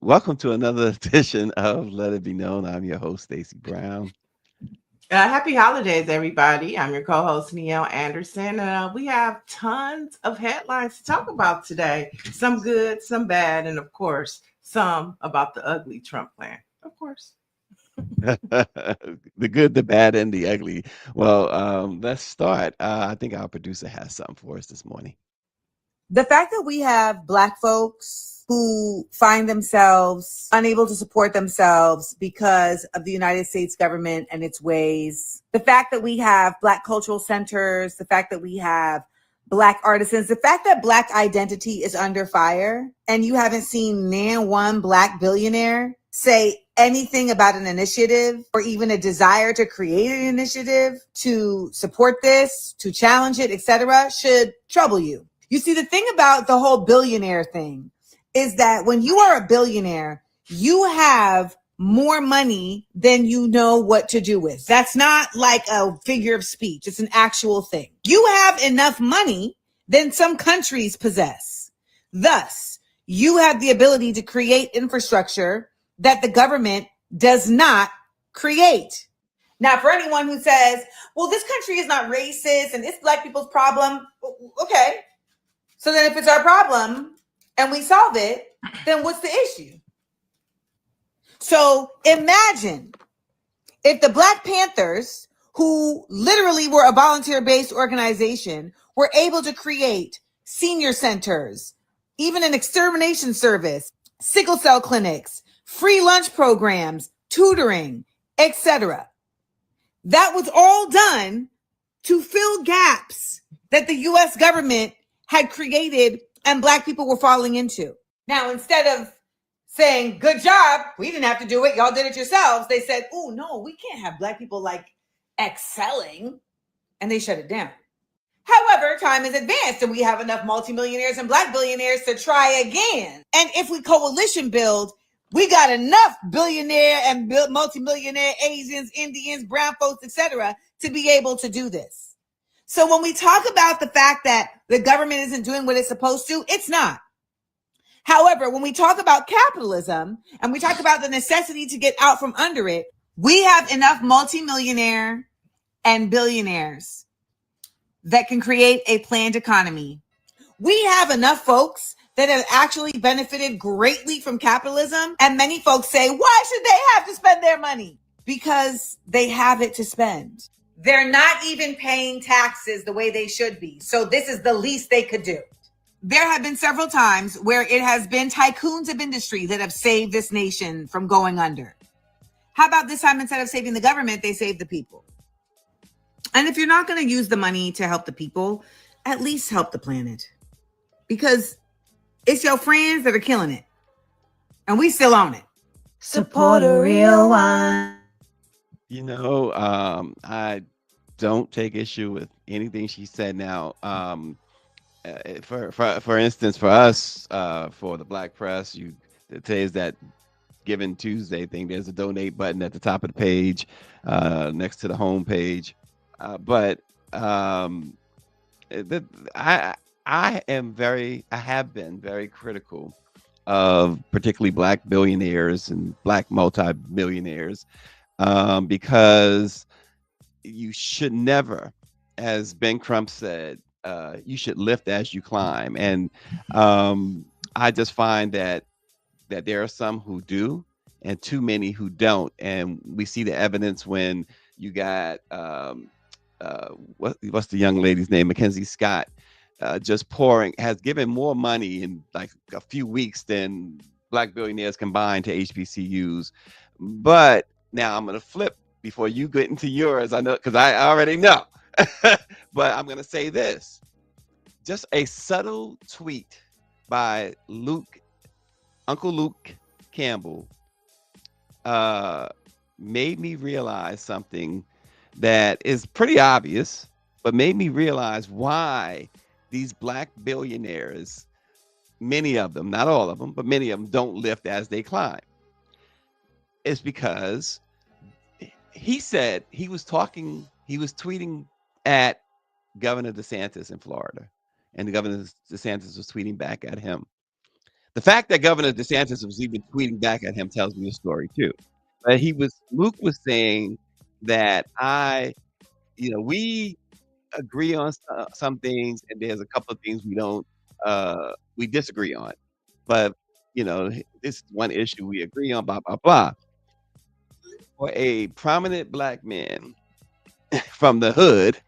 welcome to another edition of Let It Be Known. I'm your host, Stacey Brown. Happy holidays, everybody. I'm your co host, Neil Anderson. We have tons of headlines to talk about today, some good, some bad, and of course, some about the ugly Trump plan. Of course. The good, the bad, and the ugly. Well, let's start. I think our producer has something for us this morning. The fact that we have Black folks who find themselves unable to support themselves because of the United States government and its ways, the fact that we have Black cultural centers, the fact that we have Black artisans, the fact that Black identity is under fire, and you haven't seen one Black billionaire say anything about an initiative or even a desire to create an initiative to support this, to challenge it, etc., should trouble you. You see, the thing about the whole billionaire thing is that when you are a billionaire, you have more money than you know what to do with. That's not like a figure of speech. It's an actual thing. You have enough money than some countries possess. Thus, you have the ability to create infrastructure that the government does not create. Now, for anyone who says, well, this country is not racist and it's Black people's problem. Okay. So then if it's our problem and we solve it, then what's the issue? So imagine if the Black Panthers, who literally were a volunteer-based organization, were able to create senior centers, even an extermination service, sickle cell clinics, free lunch programs, tutoring, etc. That was all done to fill gaps that the U.S. government had created and Black people were falling into. Now, instead of saying, good job, we didn't have to do it, y'all did it yourselves, they said, oh, no, we can't have Black people like excelling, and they shut it down. However, time has advanced and we have enough multimillionaires and Black billionaires to try again. And if we coalition build, we got enough billionaire and multimillionaire Asians, Indians, brown folks, etc., to be able to do this. So when we talk about the fact that the government isn't doing what it's supposed to, it's not. However, when we talk about capitalism and we talk about the necessity to get out from under it, we have enough multimillionaire and billionaires that can create a planned economy. We have enough folks that have actually benefited greatly from capitalism. And many folks say, why should they have to spend their money? Because they have it to spend. They're not even paying taxes the way they should be. So this is the least they could do. There have been several times where it has been tycoons of industry that have saved this nation from going under. How about this time, instead of saving the government, they save the people? And if you're not going to use the money to help the people, at least help the planet. Because it's your friends that are killing it. And we still own it. Support a real one. I don't take issue with anything she said now. For instance, for us, for the Black press, today's that Giving Tuesday thing. There's a donate button at the top of the page, next to the home page. I have been very critical of particularly Black billionaires and Black multi-millionaires, because you should never, as Ben Crump said, you should lift as you climb. And I just find that there are some who do and too many who don't. And we see the evidence when you got, what's the young lady's name? Mackenzie Scott, just has given more money in like a few weeks than Black billionaires combined to HBCUs. But now I'm going to flip before you get into yours. I know, because I already know. But I'm going to say this. Just a subtle tweet by Uncle Luke Campbell made me realize something that is pretty obvious, but made me realize why these Black billionaires, many of them, not all of them, but many of them don't lift as they climb. It's because he said he was tweeting at Governor DeSantis in Florida, and the Governor DeSantis was tweeting back at him. The fact that Governor DeSantis was even tweeting back at him tells me a story too. But Luke was saying that we agree on some things, and there's a couple of things we disagree on. But this is one issue we agree on, blah blah blah. For a prominent black man from the hood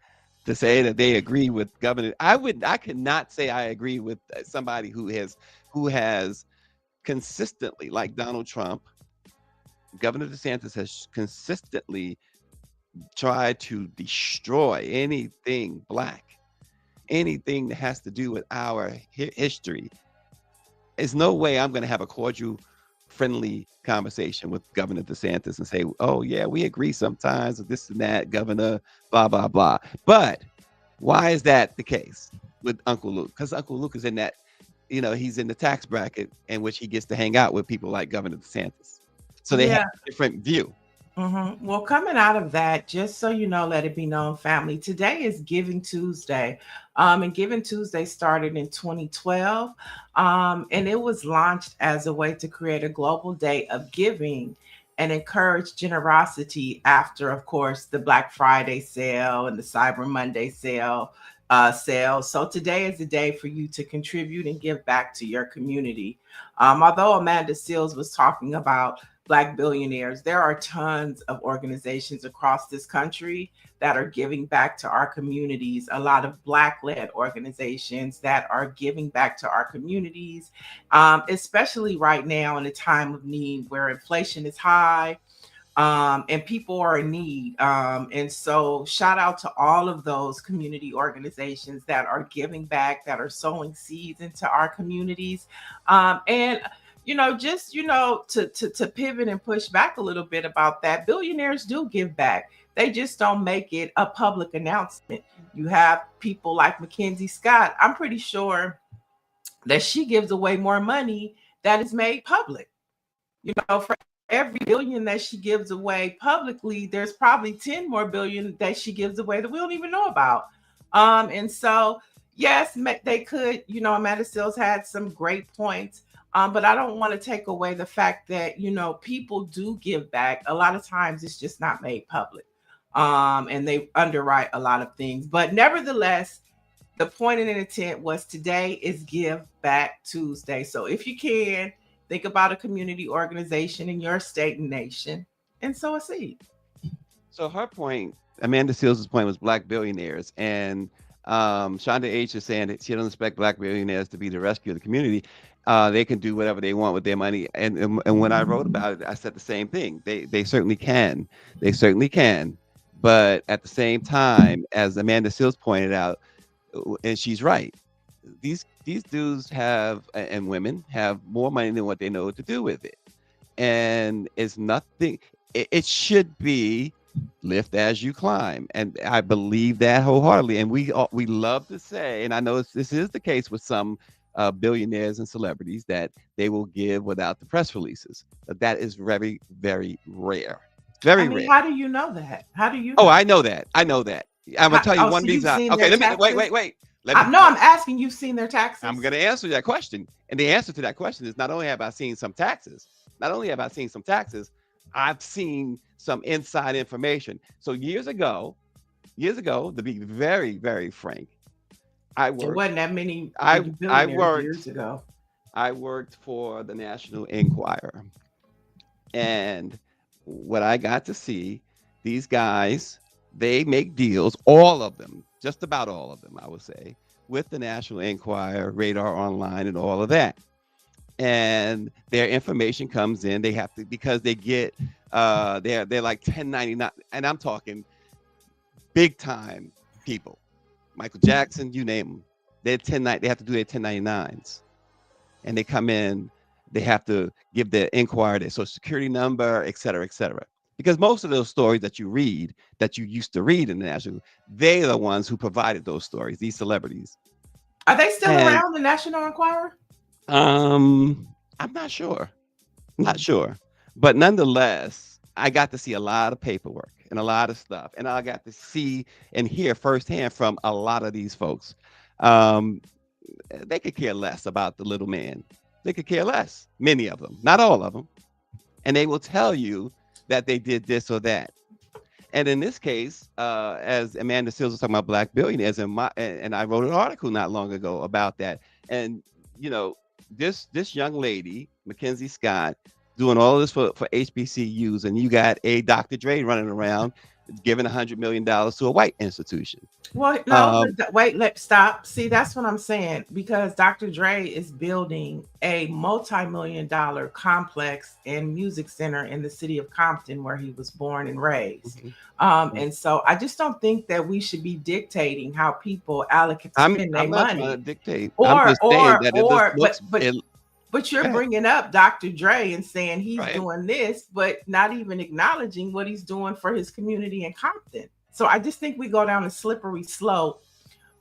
to say that they agree with Governor, I could not say I agree with somebody who has consistently, like Donald Trump, Governor DeSantis has consistently tried to destroy anything black, anything that has to do with our history. There's no way I'm going to have a cordial, friendly conversation with Governor DeSantis and say, oh yeah, we agree sometimes with this and that, Governor, blah blah blah. But why is that the case with Uncle Luke? Because Uncle Luke is in that, he's in the tax bracket in which he gets to hang out with people like Governor DeSantis. So they have a different view. Well, coming out of that, just so you know, let it be known, family, today is Giving Tuesday. And Giving Tuesday started in 2012. And it was launched as a way to create a global day of giving and encourage generosity after, of course, the Black Friday sale and the Cyber Monday sale. So today is the day for you to contribute and give back to your community. Although Amanda Seales was talking about Black billionaires, there are tons of organizations across this country that are giving back to our communities. A lot of Black-led organizations that are giving back to our communities, especially right now in a time of need where inflation is high. And people are in need. And so shout out to all of those community organizations that are giving back, that are sowing seeds into our communities. And to pivot and push back a little bit about that, billionaires do give back. They just don't make it a public announcement. You have people like Mackenzie Scott. I'm pretty sure that she gives away more money that is made public. For every billion that she gives away publicly, there's probably 10 more billion that she gives away that we don't even know about. And so, yes, they could, Amanda Seales had some great points. But I don't want to take away the fact that, people do give back. A lot of times it's just not made public. And they underwrite a lot of things. But nevertheless, the point and intent was today is Give Back Tuesday. So if you can, think about a community organization in your state and nation and sow a seed. So her point, Amanda Seales' point, was Black billionaires. And Shonda H is saying that she doesn't expect Black billionaires to be the rescue of the community. They can do whatever they want with their money. And when I wrote about it, I said the same thing. They certainly can. They certainly can. But at the same time, as Amanda Seales pointed out, and she's right, these dudes have, and women have, more money than what they know what to do with it. And it's nothing. It should be lift as you climb. And I believe that wholeheartedly. And we love to say, and I know this is the case with some billionaires and celebrities, that they will give without the press releases. But that is very, very rare. Very rare. How do you know that? How do you? Oh, I know that. I'm gonna tell you one reason. Okay, wait. I'm asking. You've seen their taxes? I'm gonna answer that question, and the answer to that question is not only have I seen some taxes, I've seen some inside information. So years ago, to be very, very frank, There wasn't that many. I worked years ago. I worked for the National Enquirer, and what I got to see, these guys, they make deals, all of them, just about all of them, I would say, with the National Enquirer, Radar Online, and all of that. And their information comes in. They have to, because they get, they're like 1099, and I'm talking big time people, Michael Jackson, you name them. They have to do their 1099s, and they come in. They have to give their Enquirer their social security number, et cetera, because most of those stories that you read, that you used to read in the National, they're the ones who provided those stories. These celebrities. Are they still around, the National Enquirer? I'm not sure. But nonetheless, I got to see a lot of paperwork and a lot of stuff, and I got to see and hear firsthand from a lot of these folks. They could care less about the little man. They could care less. Many of them, not all of them, and they will tell you that they did this or that. And in this case, as Amanda Seals was talking about black billionaires, and I wrote an article not long ago about that. And you know, this young lady, Mackenzie Scott, doing all of this for HBCUs, and you got a Dr. Dre running around giving $100 million to a white institution. Well, no, wait, stop. See, that's what I'm saying, because Dr. Dre is building a multi-million-dollar complex and music center in the city of Compton, where he was born and raised. And so I just don't think that we should be dictating how people allocate spend their I'm not money. trying to dictate. Or, I'm just saying that or, it but you're Right. bringing up Dr. Dre and saying he's Right. doing this, but not even acknowledging what he's doing for his community in Compton. So I just think we go down a slippery slope.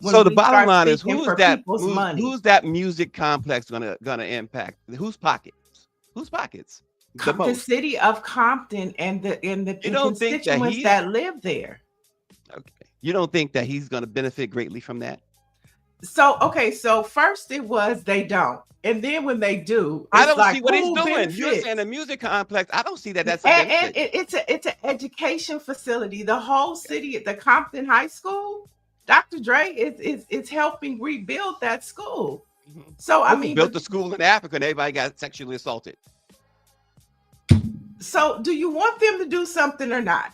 So the we bottom start line is, speaking who's for that? people's money. Who's that music complex gonna impact? Whose pockets? Whose pockets? The The most. city of Compton and the You don't think that constituents that live there. Okay. You don't think that he's gonna benefit greatly from that? So okay, so first it was they don't, and then when they do, I it's don't like see what he's who doing. You're benefits? saying a music complex. I don't see that that's a And benefit. it's an education facility. The whole city at the Compton High School, Dr. Dre is helping rebuild that school. Mhm. So I Who mean, built the school in Africa and everybody got sexually assaulted? so do you want them to do something or not?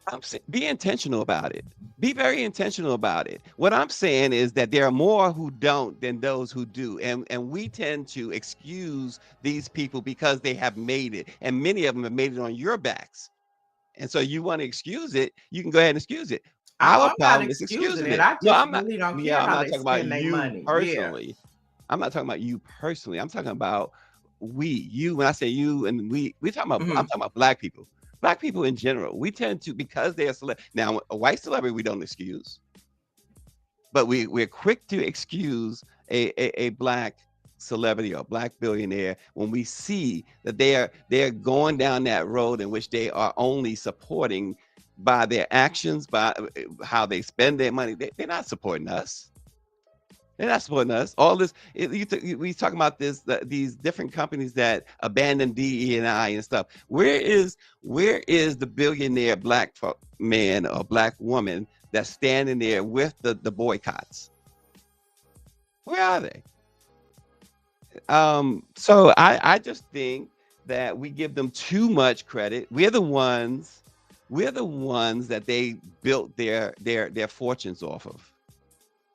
I'm saying be intentional about it. Be very intentional about it. What I'm saying is that there are more who don't than those who do. And we tend to excuse these people because they have made it. And many of them have made it on your backs. And so you want to excuse it, you can go ahead and excuse it. Our I'm not problem is excusing excusing it. it. I No, just I'm not. really don't Yeah, care I'm how not they talking about spend their you money. Yeah. personally. I'm not talking about you personally. I'm talking about you. When I say you and we talking about, I'm Mhm. talking about black people. Black people in general, we tend to, because they are now a white celebrity, we don't excuse, but we're quick to excuse a black celebrity or black billionaire when we see that they are going down that road in which they are only supporting by their actions, by how they spend their money. They're not supporting us. They're not supporting us. All this, we talking about these different companies that abandon DE&I and stuff. Where is the billionaire black man or black woman that's standing there with the boycotts? Where are they? So I just think that we give them too much credit. We're the ones that they built their fortunes off of.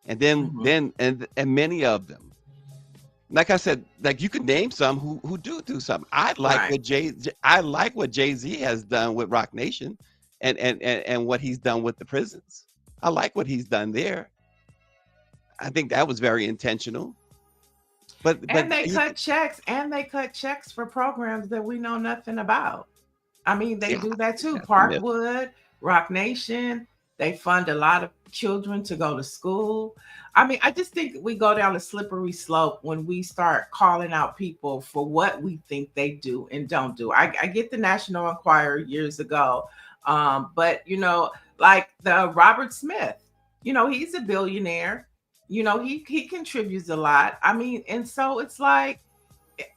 And then many of them, like I said, like you could name some who do something. I like what Jay-Z has done with Rock Nation and what he's done with the prisons. I like what he's done there. I think that was very intentional. But And they cut checks for programs that we know nothing about. I mean, they do that too. Parkwood, Rock Nation, they fund a lot of children to go to school. I mean, I just think we go down a slippery slope when we start calling out people for what we think they do and don't do. I get the National Enquirer years ago, but like the Robert Smith, he's a billionaire. He contributes a lot. I mean, and so it's like,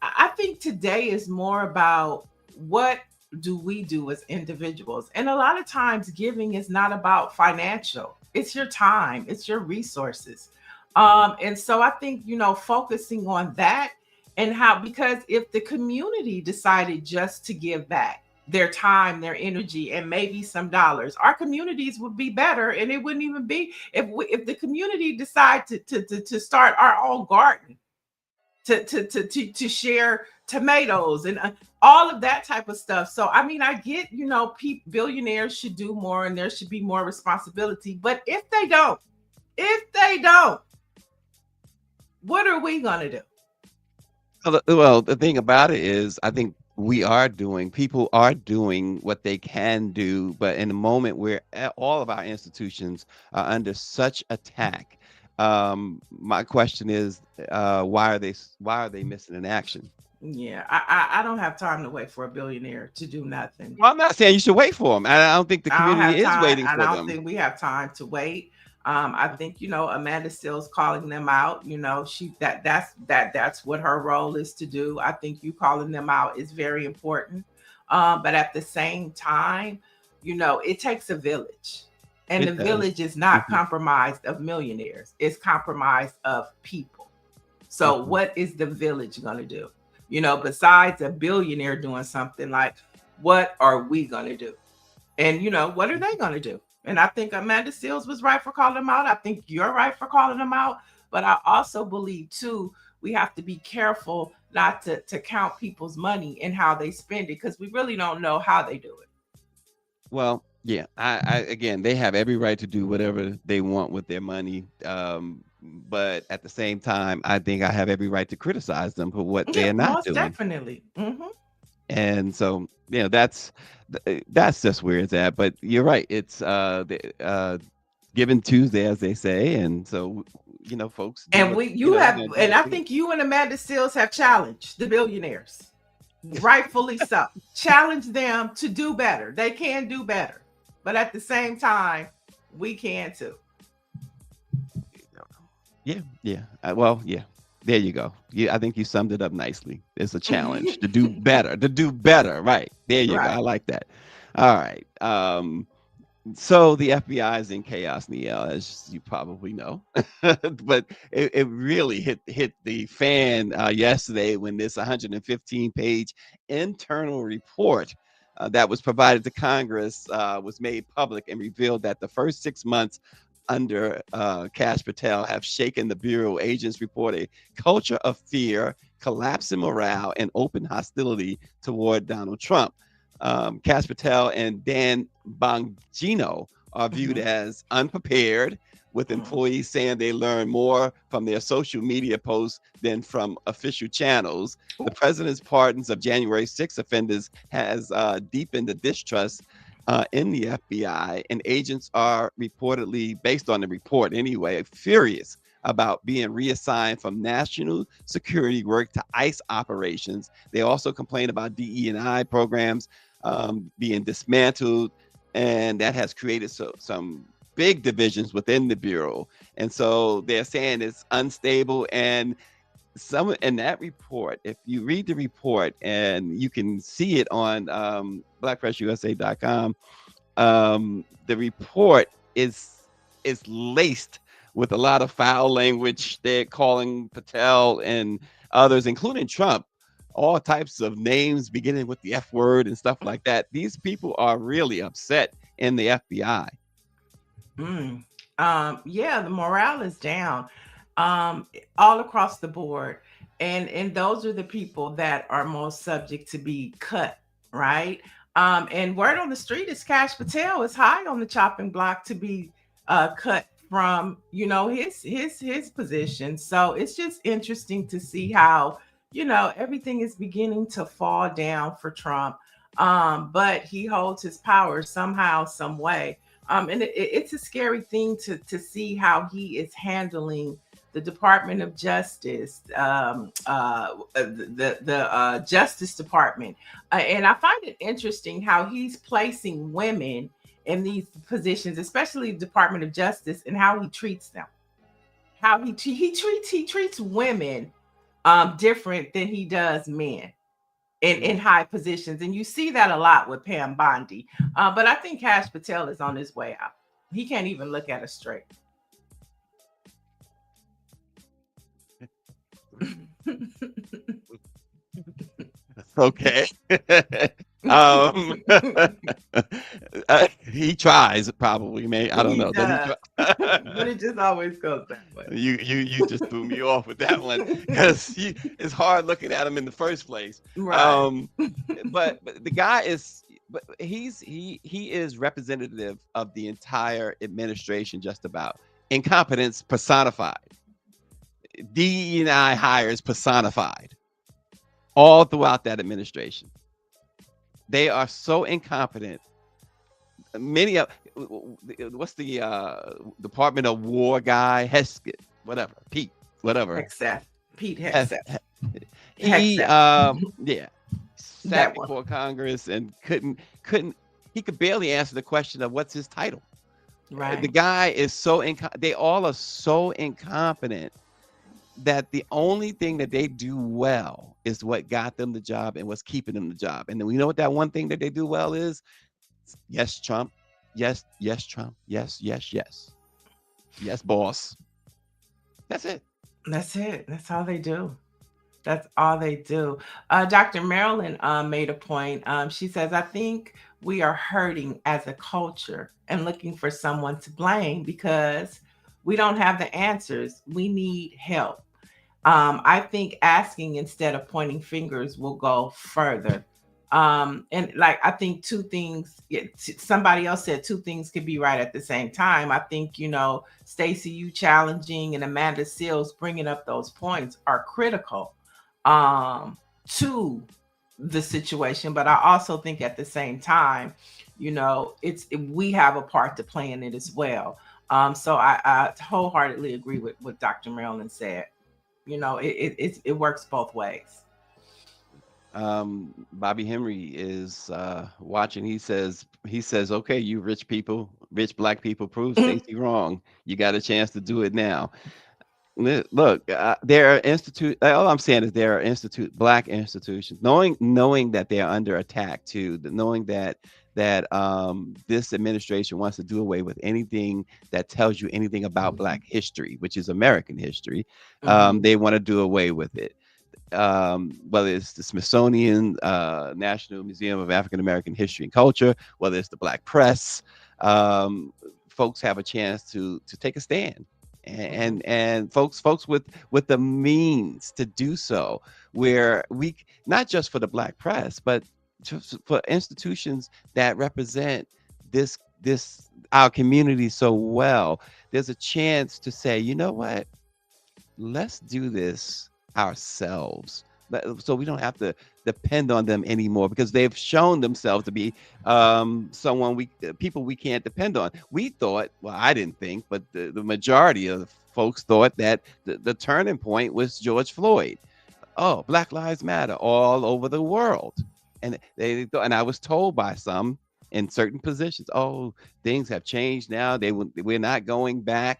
I think today is more about what do we do as individuals. And a lot of times giving is not about financial. It's your time, it's your resources. And so I think, focusing on that and because if the community decided just to give back their time, their energy, and maybe some dollars, our communities would be better. And it wouldn't even be if the community decide to start our own garden, to share tomatoes and all of that type of stuff. So I mean, I get, billionaires should do more and there should be more responsibility. But if they don't, what are we gonna do? Well, the thing about it is, I think people are doing what they can do, but in a moment where all of our institutions are under such attack, my question is, why are they missing an action? Yeah, I don't have time to wait for a billionaire to do nothing. Well, I'm not saying you should wait for them. I don't think the I don't have community is time. waiting I for don't them. think we have time to wait. I think, Amanda Still's calling them out. That's what her role is to do. I think you calling them out is very important. But at the same time, it takes a village. And the It does. village is not Mhm, compromised of millionaires. It's compromised of people. So mhm. what is the village going to do? Besides a billionaire doing something, like, what are we going to do? And what are they going to do? And I think Amanda Seals was right for calling them out. I think you're right for calling them out. But I also believe too, we have to be careful not to count people's money and how they spend it, because we really don't know how they do it. Well, yeah, I again, they have every right to do whatever they want with their money. But at the same time, I think I have every right to criticize them for what Yeah, they're not most doing. definitely. And so, that's just where it's at. But you're right. It's given Tuesday, as they say, and so folks do And what you they're have, gonna do and what I they think you and Amanda Seals have challenged the billionaires, rightfully so. Challenge them to do better. They can do better, but at the same time, we can too. Yeah, yeah. Well, yeah. There you go. I think you summed it up nicely. It's a challenge to do better, to do better. Right. There you go. I Right. like that. All right. So the FBI is in chaos, Neil, as you probably know. But it really hit the fan yesterday when this 115-page internal report that was provided to Congress was made public and revealed that the first 6 months under Kash Patel have shaken the Bureau. Agents report a culture of fear, collapse in morale, and open hostility toward Donald Trump. Kash Patel and Dan Bongino are viewed Mhm. as unprepared, with Mhm. employees saying they learn more from their social media posts than from official channels. The president's pardons of January 6 offenders has deepened the distrust in the FBI, and agents are reportedly, based on the report anyway, furious about being reassigned from national security work to ICE operations. They also complain about DE&I programs being dismantled, and that has created some big divisions within the bureau. And so they're saying it's unstable. And some in that report, if you read the report, and you can see it on blackpressusa.com, the report is laced with a lot of foul language. They're calling Patel and others, including Trump, all types of names beginning with the F word and stuff like that. These people are really upset in the FBI. Mm. Yeah, the morale is down, all across the board, and those are the people that are most subject to be cut, right? And word on the street is Cash Patel is high on the chopping block to be cut from his position. So it's just interesting to see how everything is beginning to fall down for Trump. But he holds his power somehow, some way. And it's a scary thing to see how he is handling the Department of Justice, the Justice Department, and I find it interesting how he's placing women in these positions, especially the Department of Justice, and how he treats them. How he treats women different than he does men in high positions. And you see that a lot with Pam Bondi. But I think Cash Patel is on his way out. He can't even look at us straight. Okay. um, he tries, probably. May I don't He know. Does he does. But try? it just always goes that way. You just threw me off with that one, because it's hard looking at him in the first place. Right. Um, but the guy is, but he is representative of the entire administration, just about. Incompetence personified. DE&I hires personified all throughout that administration. They are so incompetent. Many of what's the Department of War guy, Heskett, whatever, Pete, whatever. Except Pete Hes- Hegseth. he Hegseth. yeah, sat That one. before Congress and couldn't he could barely answer the question of what's his title. The Right. guy is so they all are so incompetent that the only thing that they do well is what got them the job and what's keeping them the job. And then we know what that one thing that they do well is? Yes, Trump. Yes, yes, Trump. Yes, yes, yes. Yes, boss. That's it. That's it. That's all they do. That's all they do. Dr. Marilyn made a point. She says, I think we are hurting as a culture and looking for someone to blame because we don't have the answers. We need help. I think asking instead of pointing fingers will go further. And like, I think two things, somebody else said two things could be right at the same time. I think, Stacey, you challenging and Amanda Seals bringing up those points are critical to the situation. But I also think at the same time, we have a part to play in it as well. So I wholeheartedly agree with what Dr. Marilyn said. It works both ways. Bobby Henry is watching. He says, okay, you rich people, rich black people, prove Stacey wrong. You got a chance to do it now. Look, there are all I'm saying is there are black institutions, knowing that they are under attack too, knowing that this administration wants to do away with anything that tells you anything about black history, which is American history. They want to do away with it. Whether it's the Smithsonian National Museum of African American History and Culture, whether it's the Black Press, folks have a chance to take a stand, and folks with the means to do so, where we not just for the Black Press, but just for institutions that represent this our community so well, there's a chance to say, you know what, let's do this ourselves, so we don't have to depend on them anymore, because they've shown themselves to be people we can't depend on. We thought, well, I didn't think, but the majority of folks thought that the turning point was George Floyd. Oh, Black Lives Matter all over the world. And and I was told by some in certain positions, oh, things have changed now. We're not going back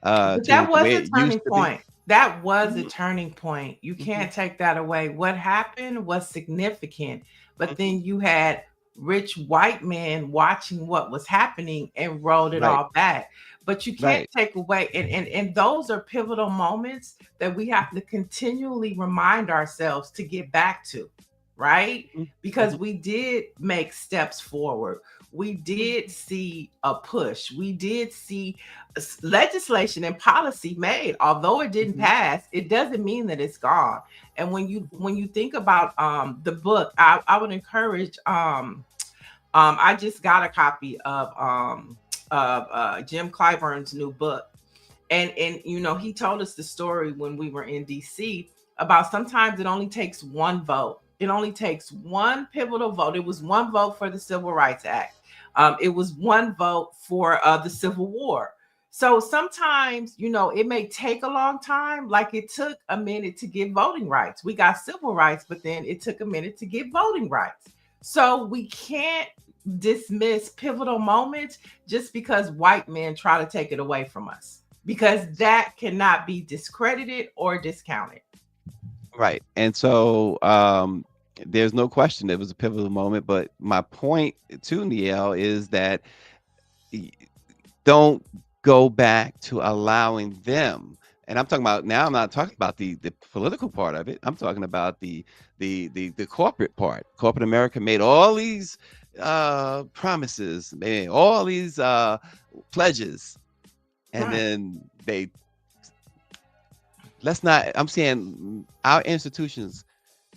But to that the was way a it used turning to be. point. That was a turning point. You Mhm. can't take that away. What happened was significant, but Mhm. then you had rich white men watching what was happening and rolled it Right, all back. But you can't right. take away, and those are pivotal moments that we have to continually remind ourselves to get back to, right? Mhm. Because Mhm. we did make steps forward. We did see a push. We did see legislation and policy made. Although it didn't Mhm. pass, it doesn't mean that it's gone. And when you think about the book, I would encourage I just got a copy of Jim Clyburn's new book. And he told us the story when we were in DC about sometimes it only takes one vote. It only takes one pivotal vote. It was one vote for the Civil Rights Act. It was one vote for the Civil War. So sometimes, it may take a long time, like it took a minute to get voting rights. We got civil rights, but then it took a minute to get voting rights. So we can't dismiss pivotal moments just because white men try to take it away from us, because that cannot be discredited or discounted. Right. And so there's no question it was a pivotal moment. But my point to Niel is that y- don't go back to allowing them. And I'm talking about now, I'm not talking about the political part of it. I'm talking about the corporate part. Corporate America made all these promises, made all these pledges, and Right. then let's not, I'm saying our institutions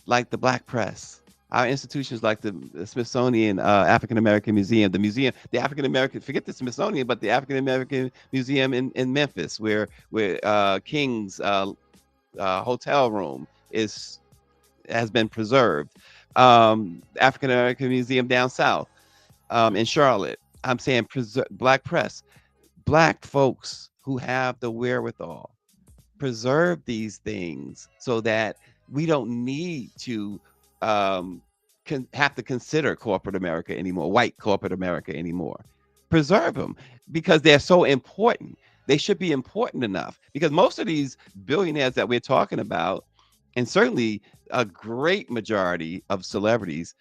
like the Black Press, our institutions like the Smithsonian African American Museum, the African American, forget the Smithsonian, but the African American Museum in Memphis, where King's hotel room has been preserved. African American Museum down south in Charlotte. I'm saying Black Press, Black folks who have the wherewithal, preserve these things so that we don't need to have to consider corporate America anymore, white corporate America anymore. preserve them because they're so important. They should be important enough because most of these billionaires that we're talking about, and certainly a great majority of celebrities,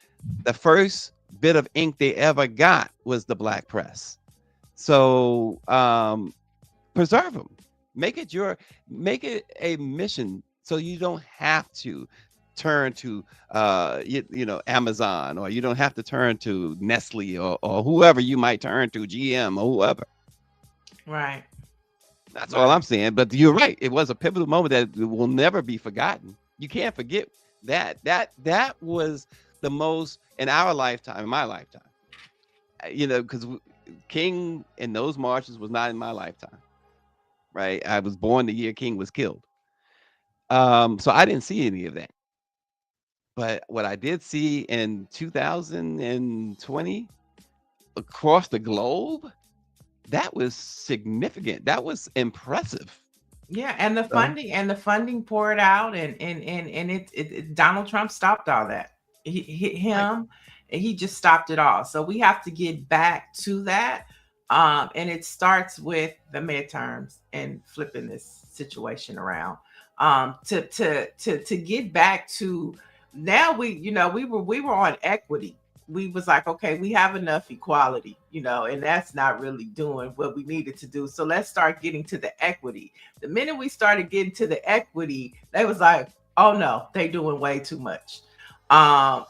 the first bit of ink they ever got was the black press. So preserve them. Make it a mission so you don't have to turn to Amazon, or you don't have to turn to Nestle, or whoever you might turn to, GM or whoever. Right. That's all I'm saying. But you're right. It was a pivotal moment that will never be forgotten. You can't forget that. That was the most in our lifetime, in my lifetime. Because King and those marches was not in my lifetime. Right. I was born the year King was killed. So I didn't see any of that. But what I did see in 2020 across the globe, that was significant. That was impressive. Yeah, and the So, funding poured out, and Donald Trump stopped all that. right. He just stopped it all. So we have to get back to that, and it starts with the midterms and flipping this situation around. To get back to now, we were on equity. We was like, okay, we have enough equality, and that's not really doing what we needed to do. So let's start getting to the equity. The minute we started getting to the equity, they was like, oh no, they doing way too much. Um,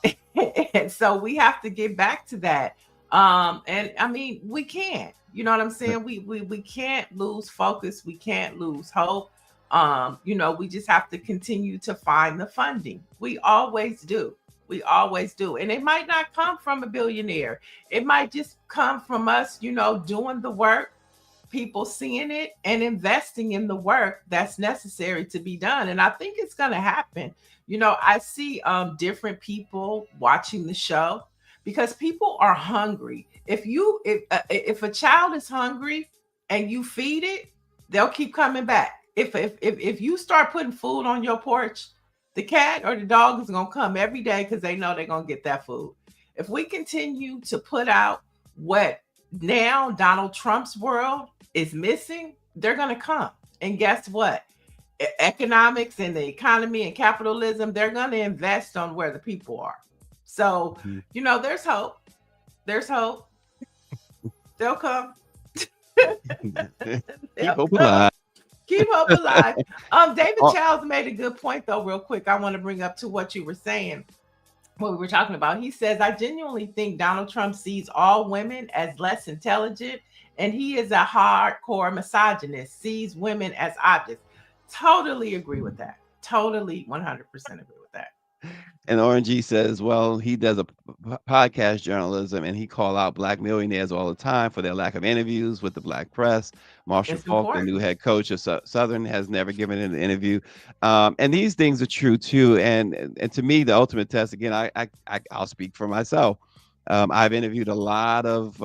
and so we have to get back to that. And I mean, we can't, you know what I'm saying? We can't lose focus. We can't lose hope. We just have to continue to find the funding. We always do. We always do. And it might not come from a billionaire. It might just come from us, doing the work, people seeing it and investing in the work that's necessary to be done. And I think it's going to happen. I see different people watching the show because people are hungry. If a child is hungry and you feed it, they'll keep coming back. If you start putting food on your porch, the cat or the dog is going to come every day because they know they're going to get that food. If we continue to put out what now Donald Trump's world is missing, they're going to come. And guess what? Economics and the economy and capitalism, they're going to invest on where the people are. So, Mhm. there's hope. There's hope. They'll come. Keep They'll hope come. alive. Keep hope alive. David Oh, Childs made a good point, though, real quick. I want to bring up to what you were saying, what we were talking about. He says, I genuinely think Donald Trump sees all women as less intelligent, and he is a hardcore misogynist, sees women as objects. Totally agree with that. Totally 100% agree with that. and RNG says, well, he does a podcast journalism, and he call out black millionaires all the time for their lack of interviews with the black press. Marshall It's Falk, the new important. head coach of Southern, has never given an interview. And these things are true too. And to me, the ultimate test, again, I'll speak for myself. I've interviewed a lot of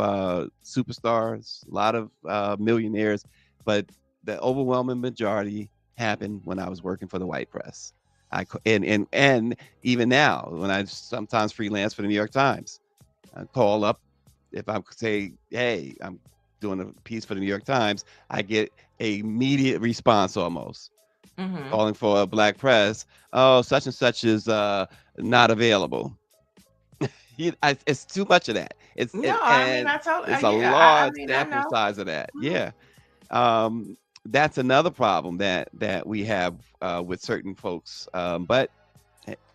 superstars, a lot of millionaires, but the overwhelming majority happened when I was working for the white press. And even now, when I sometimes freelance for the New York Times, I call up if I say, "Hey, I'm doing a piece for the New York Times," I get a immediate response almost Hmm. calling for a black press. Oh, such and such is not available. It's too much of that. No, I mean, And I totally, it's a yeah, I large mean, I sample know. size of that. Mhm. Yeah. Um, that's another problem that we have with certain folks. But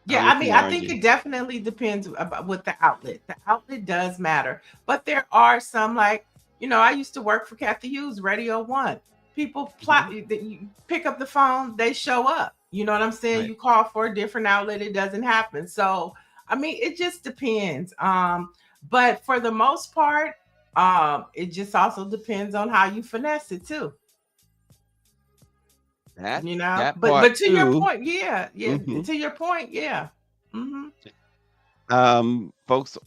Yeah, I'm I with mean, you, I think RNG. it definitely depends about with the outlet. The outlet does matter, but there are some like I used to work for Kathy Hughes, Radio One. People Mhm. plot you pick up the phone, they show up. You know what I'm saying? Right. You call for a different outlet, it doesn't happen. So I mean, it just depends. But for the most part, it just also depends on how you finesse it too. That that But part to your too. point, yeah, yeah. Hmm. To your point, yeah. Hmm. Folks,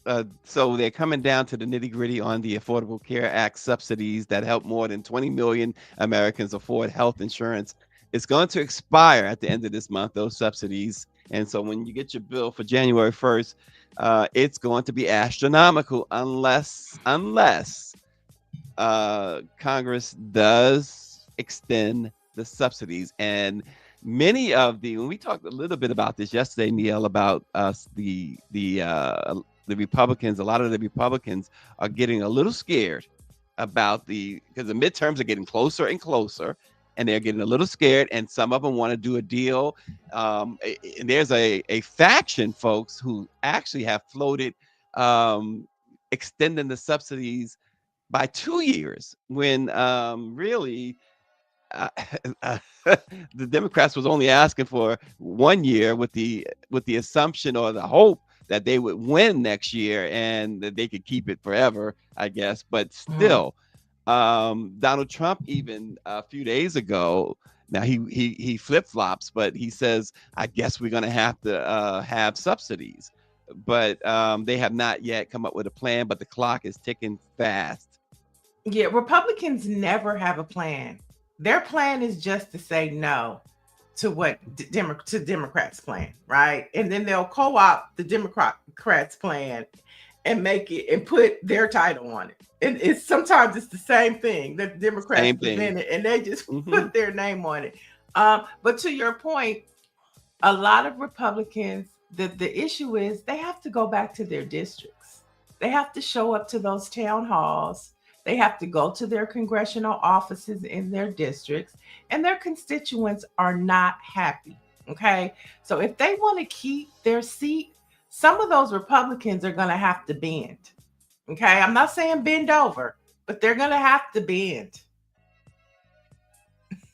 so they're coming down to the nitty gritty on the Affordable Care Act subsidies that help more than 20 million Americans afford health insurance. It's going to expire at the end of this month, those subsidies. And so when you get your bill for January 1st, it's going to be astronomical unless Congress does extend the subsidies, and many of when we talked a little bit about this yesterday, Neil, about the Republicans. A lot of the Republicans are getting a little scared about because the midterms are getting closer and closer, and they're getting a little scared, and some of them want to do a deal. And there's a faction, folks, who actually have floated extending the subsidies by 2 years, when really uh, the Democrats was only asking for 1 year, with the assumption or the hope that they would win next year and that they could keep it forever, I guess. But still, Donald Trump, even a few days ago, now he flip-flops, but he says, I guess we're going to have subsidies. But they have not yet come up with a plan, but the clock is ticking fast. Yeah, Republicans never have a plan. Their plan is just to say no to what Democrats' plan, right? And then they'll co-opt the Democrats' plan and make it and put their title on it. And sometimes it's the same thing that the Democrats presented, and they just put their name on it. But to your point, a lot of Republicans, the issue is they have to go back to their districts. They have to show up to those town halls. They have to go to their congressional offices in their districts, and their constituents are not happy. Okay. So if they want to keep their seat, some of those Republicans are going to have to bend. Okay. I'm not saying bend over, but they're going to have to bend.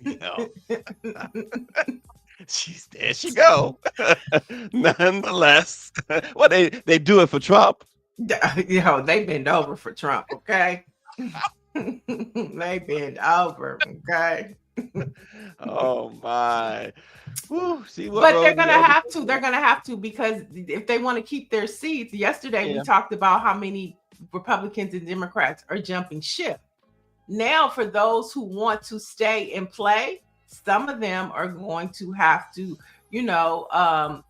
No. There she go. Nonetheless, well, they do it for Trump. They bend over for Trump. Okay. They bend over. Okay. Oh my. Woo, see what but they're gonna have to. They're gonna have to, because if they want to keep their seats. Yesterday we talked about how many Republicans and Democrats are jumping ship. Now, for those who want to stay and play, some of them are going to have to,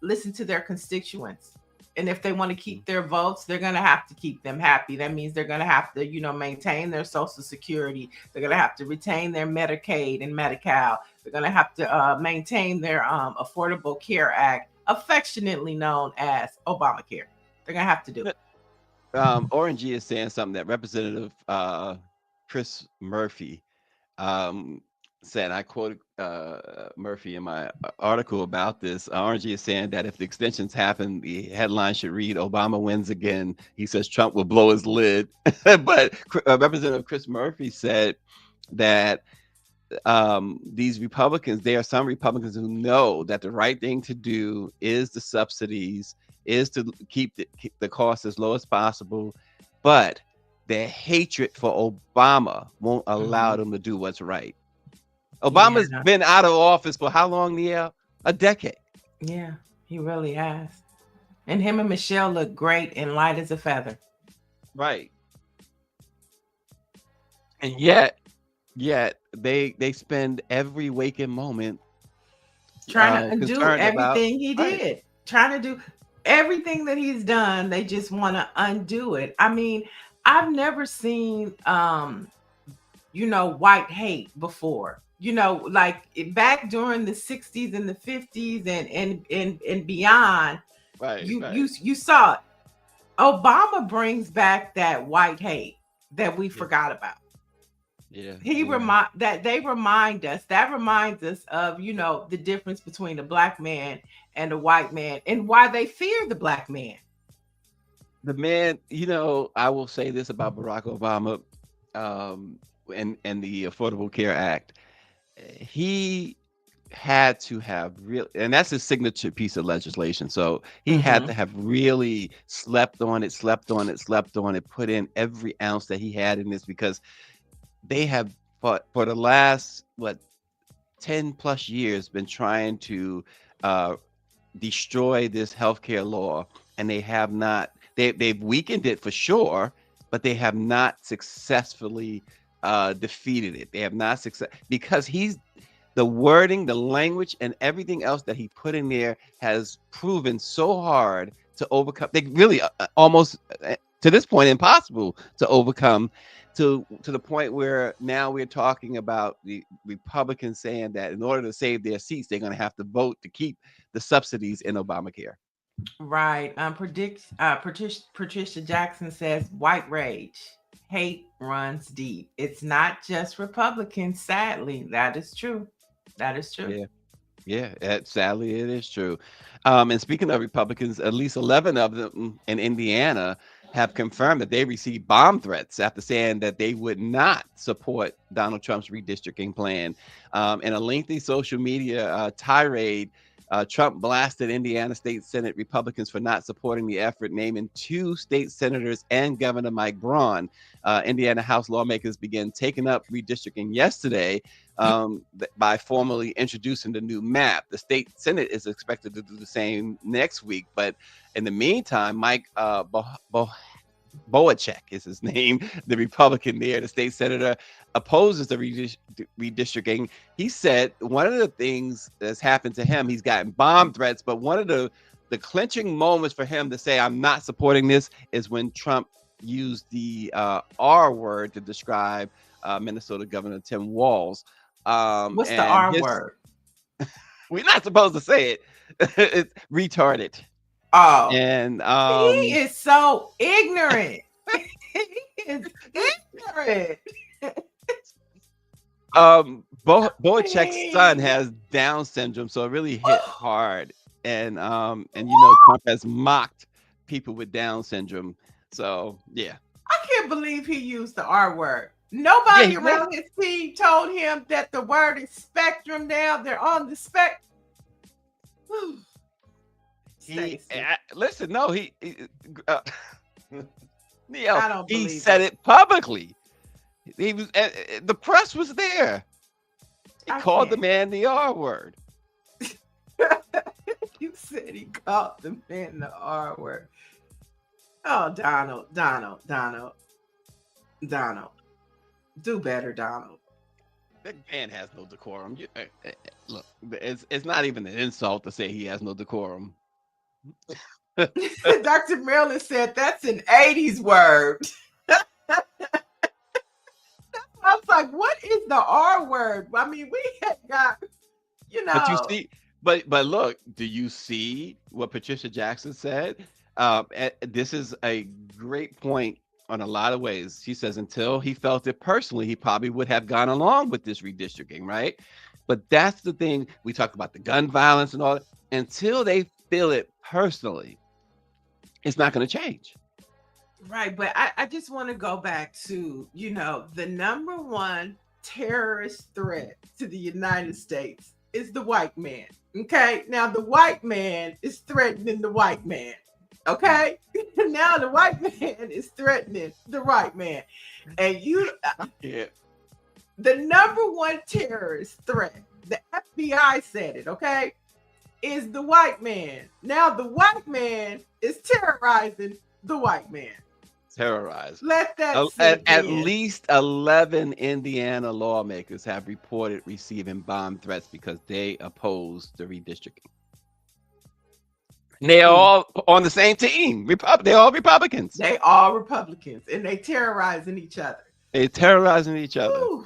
listen to their constituents. And if they want to keep their votes, they're going to have to keep them happy. That means they're going to have to, maintain their Social Security. They're going to have to retain their Medicaid and Medi-Cal. They're going to have to maintain their Affordable Care Act, affectionately known as Obamacare. They're going to have to do it. Orangey is saying something that Representative Chris Murphy said. I quoted Murphy in my article about this. Orangey is saying that if the extensions happen, the headline should read, Obama wins again. He says Trump will blow his lid. But Representative Chris Murphy said that these Republicans, there are some Republicans who know that the right thing to do is the subsidies, is to keep the cost as low as possible. But their hatred for Obama won't allow them to do what's right. Obama's been out of office for how long, Nia? A decade. Yeah, he really has. And him and Michelle look great and light as a feather. Right. And yet they spend every waking moment trying to undo everything he did. Right. Trying to do everything that he's done. They just want to undo it. I mean, I've never seen white hate before. Like back during the 60s and the 50s and beyond, right, you saw it. Obama brings back that white hate that we forgot about. Yeah. They remind us. That reminds us of, the difference between a black man and a white man, and why they fear the black man. The man, I will say this about Barack Obama and the Affordable Care Act. He had to have and that's his signature piece of legislation. So he had to have really slept on it, put in every ounce that he had in this, because they have for the last 10 plus years been trying to destroy this healthcare law, and they have not. They've weakened it for sure, but they have not successfully defeated it. They have not because the wording, the language, and everything else that he put in there has proven so hard to overcome. They really almost to this point impossible to overcome, to the point where now we're talking about the Republicans saying that in order to save their seats, they're going to have to vote to keep the subsidies in Obamacare. Right. Patricia Jackson says white rage, hate runs deep. It's not just Republicans, sadly. That is true. That is true. Yeah. Yeah, sadly, it is true. And speaking of Republicans, at least 11 of them in Indiana have confirmed that they received bomb threats after saying that they would not support Donald Trump's redistricting plan. In a lengthy social media tirade, Trump blasted Indiana State Senate Republicans for not supporting the effort, naming 2 state senators and Governor Mike Braun. Indiana House lawmakers began taking up redistricting yesterday by formally introducing the new map. The state Senate is expected to do the same next week, but in the meantime, Mike Bohacek is his name, the Republican there, the state senator, opposes the redistricting. He said one of the things that's happened to him, he's gotten bomb threats, but one of the clinching moments for him to say, I'm not supporting this, is when Trump used the R word to describe Minnesota Governor Tim Walz. What's the R word? We're not supposed to say it. It's retarded. Oh, and he is so ignorant. He is ignorant. Bohacek's son has Down syndrome, so it really hit hard. And you know, Trump has mocked people with Down syndrome. So yeah, I can't believe he used the R word. Nobody around his team told him that the word is spectrum. Now they're on the spectrum. Listen, no, he Neil, he said it publicly. He was the press was there. He called the man the R word. You said he called the man the R word. Oh, Donald. Do better, Donald. That man has no decorum. Look, it's not even an insult to say he has no decorum. Dr. Maryland said that's an 80s word. I was like, what is the R word? I mean, we had got, you know. But you see, but look, do you see what Patricia Jackson said? This is a great point on a lot of ways. She says until he felt it personally, he probably would have gone along with this redistricting, right? But that's the thing. We talked about the gun violence and all that. Until they feel it personally, it's not going to change. Right. But I just want to go back to, you know, the number one terrorist threat to the United States is the white man. Okay. Now the white man is threatening the white man. Okay. Now the white man is threatening the white man. And the number one terrorist threat, the FBI said it, okay, is the white man. Now the white man is terrorizing the white man. Terrorized. Let that at least 11 Indiana lawmakers have reported receiving bomb threats because they oppose the redistricting. They're all on the same team. They're all Republicans. They all Republicans, and they terrorizing each other. They're terrorizing each other. Ooh.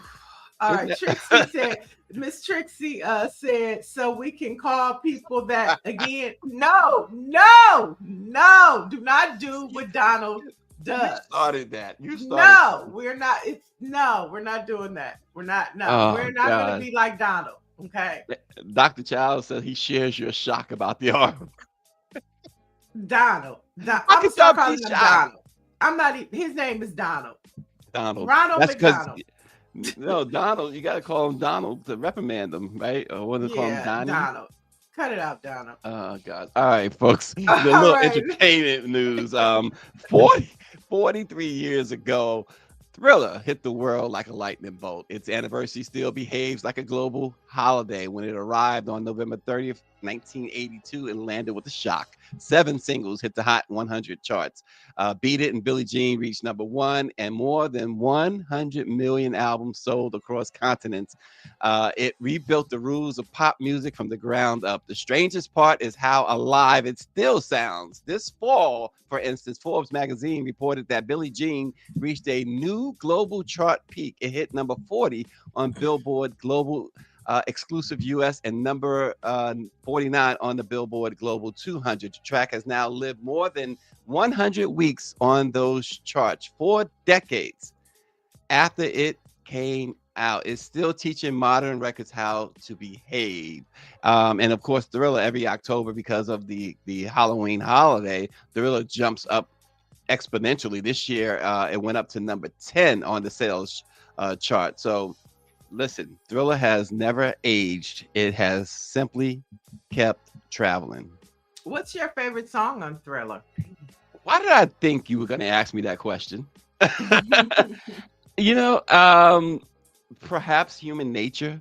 All right, Trixie said, Miss Trixie said, so we can call people that again. No, do not do what Donald does. You started that. We're not. We're not doing that. We're not. No, we're not going to be like Donald. Okay. Dr. Childs said he shares your shock about the arm. Donald. I'm gonna start calling him Donald. I'm not. His name is Donald. Ronald McDonald. No, Donald. You got to call him Donald to reprimand him, right? Or what do they call him, Donnie? Donald. Cut it out, Donald. Oh God! All right, folks. The little entertainment news. 43 years ago, Thriller hit the world like a lightning bolt. Its anniversary still behaves like a global holiday. When it arrived on November 30th, 1982, it landed with a shock. 7 singles hit the Hot 100 charts. Beat It and Billie Jean reached #1, and more than 100 million albums sold across continents. It rebuilt the rules of pop music from the ground up. The strangest part is how alive it still sounds. This fall, for instance, Forbes magazine reported that Billie Jean reached a new global chart peak. It hit number 40 on Billboard Global exclusive US and number 49 on the Billboard Global 200. The track has now lived more than 100 weeks on those charts, 4 decades after it came out. It's still teaching modern records how to behave. And of course, Thriller every October, because of the Halloween holiday, Thriller jumps up exponentially. This year, it went up to number 10 on the sales chart. So listen, Thriller has never aged. It has simply kept traveling. What's your favorite song on Thriller? Why did I think you were going to ask me that question? Perhaps Human Nature.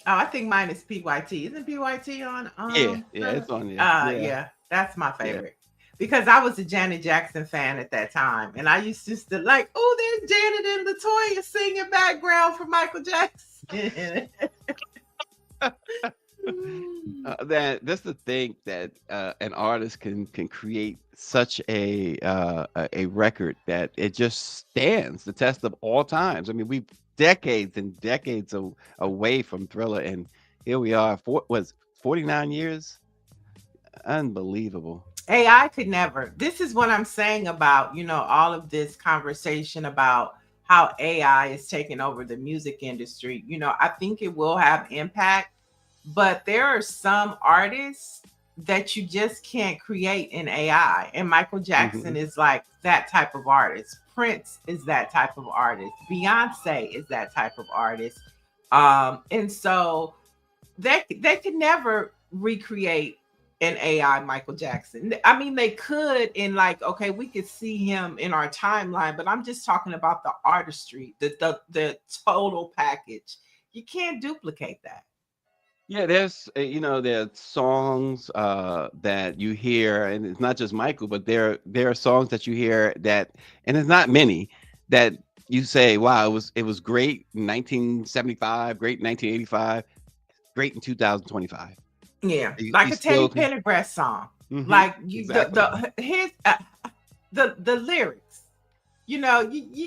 Oh, I think mine is PYT. Isn't PYT on? Yeah, Thriller? it's on there. Yeah, that's my favorite. Because I was a Janet Jackson fan at that time. And I used to like, oh, there's Janet and LaToya singing background for Michael Jackson. That's the thing, that an artist can create such a record that it just stands the test of all times. I mean, we decades and decades away from Thriller, and here we are. 49 years? Unbelievable. AI could never. This is what I'm saying about, all of this conversation about how AI is taking over the music industry. I think it will have impact, but there are some artists that you just can't create in AI. And Michael Jackson is like that type of artist. Prince is that type of artist. Beyonce is that type of artist. And so they could never recreate an AI Michael Jackson. I mean, they could in like, okay, we could see him in our timeline, but I'm just talking about the artistry, the total package. You can't duplicate that. Yeah, there's there are songs that you hear, and it's not just Michael, but there are songs that you hear that, and it's not many, that you say, wow, it was great in 1975, great in 1985, great in 2025. Yeah, like a Teddy Pendergrass song. Like exactly. the lyrics. You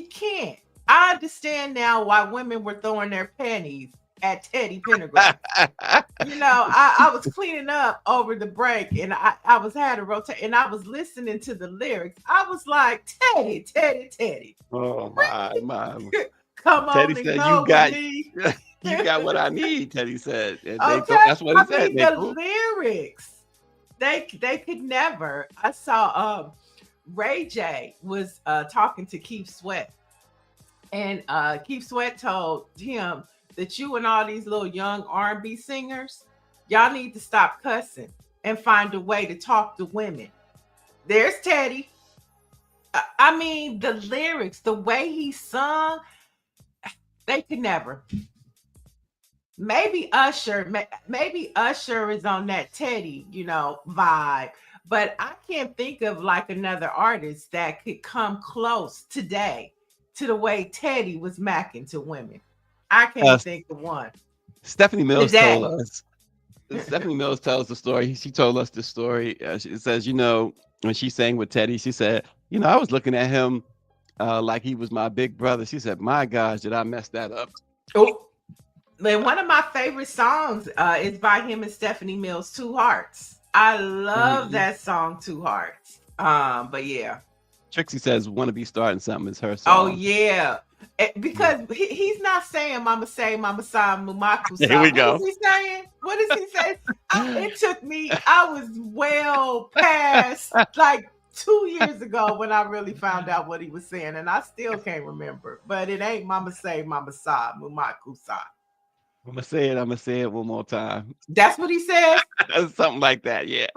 can't. I understand now why women were throwing their panties at Teddy Pendergrass. I was cleaning up over the break, and I had a rotate, and I was listening to the lyrics. I was like, Teddy. Oh my! Come Teddy on, said, go "You got, me." you got what I need." Teddy said, and Okay, that's what he said. the lyrics, they could never. I saw Ray J was talking to Keith Sweat, and Keith Sweat told him that you and all these little young R&B singers, y'all need to stop cussing and find a way to talk to women. There's Teddy. I mean, the lyrics, the way he sung, they could never. Maybe Usher is on that Teddy, vibe. But I can't think of like another artist that could come close today to the way Teddy was macking to women. I can't think of one. Stephanie Mills Today. told us. Stephanie Mills tells the story. She told us the story. She says, when she sang with Teddy, she said, I was looking at him like he was my big brother. She said, my gosh, did I mess that up? Oh, and one of my favorite songs is by him and Stephanie Mills, Two Hearts. I love that song, Two Hearts. But yeah. Trixie says, "Want to be starting something" is her song. Oh yeah, because he's not saying "Mama say, Mama sa, Mumaku sa." Here we go. What is he saying? What does he say? It took me. I was well past like 2 years ago when I really found out what he was saying, and I still can't remember. But it ain't "Mama say, Mama sa, Mumaku sa." I'm gonna say it one more time. That's what he says. Something like that, yeah.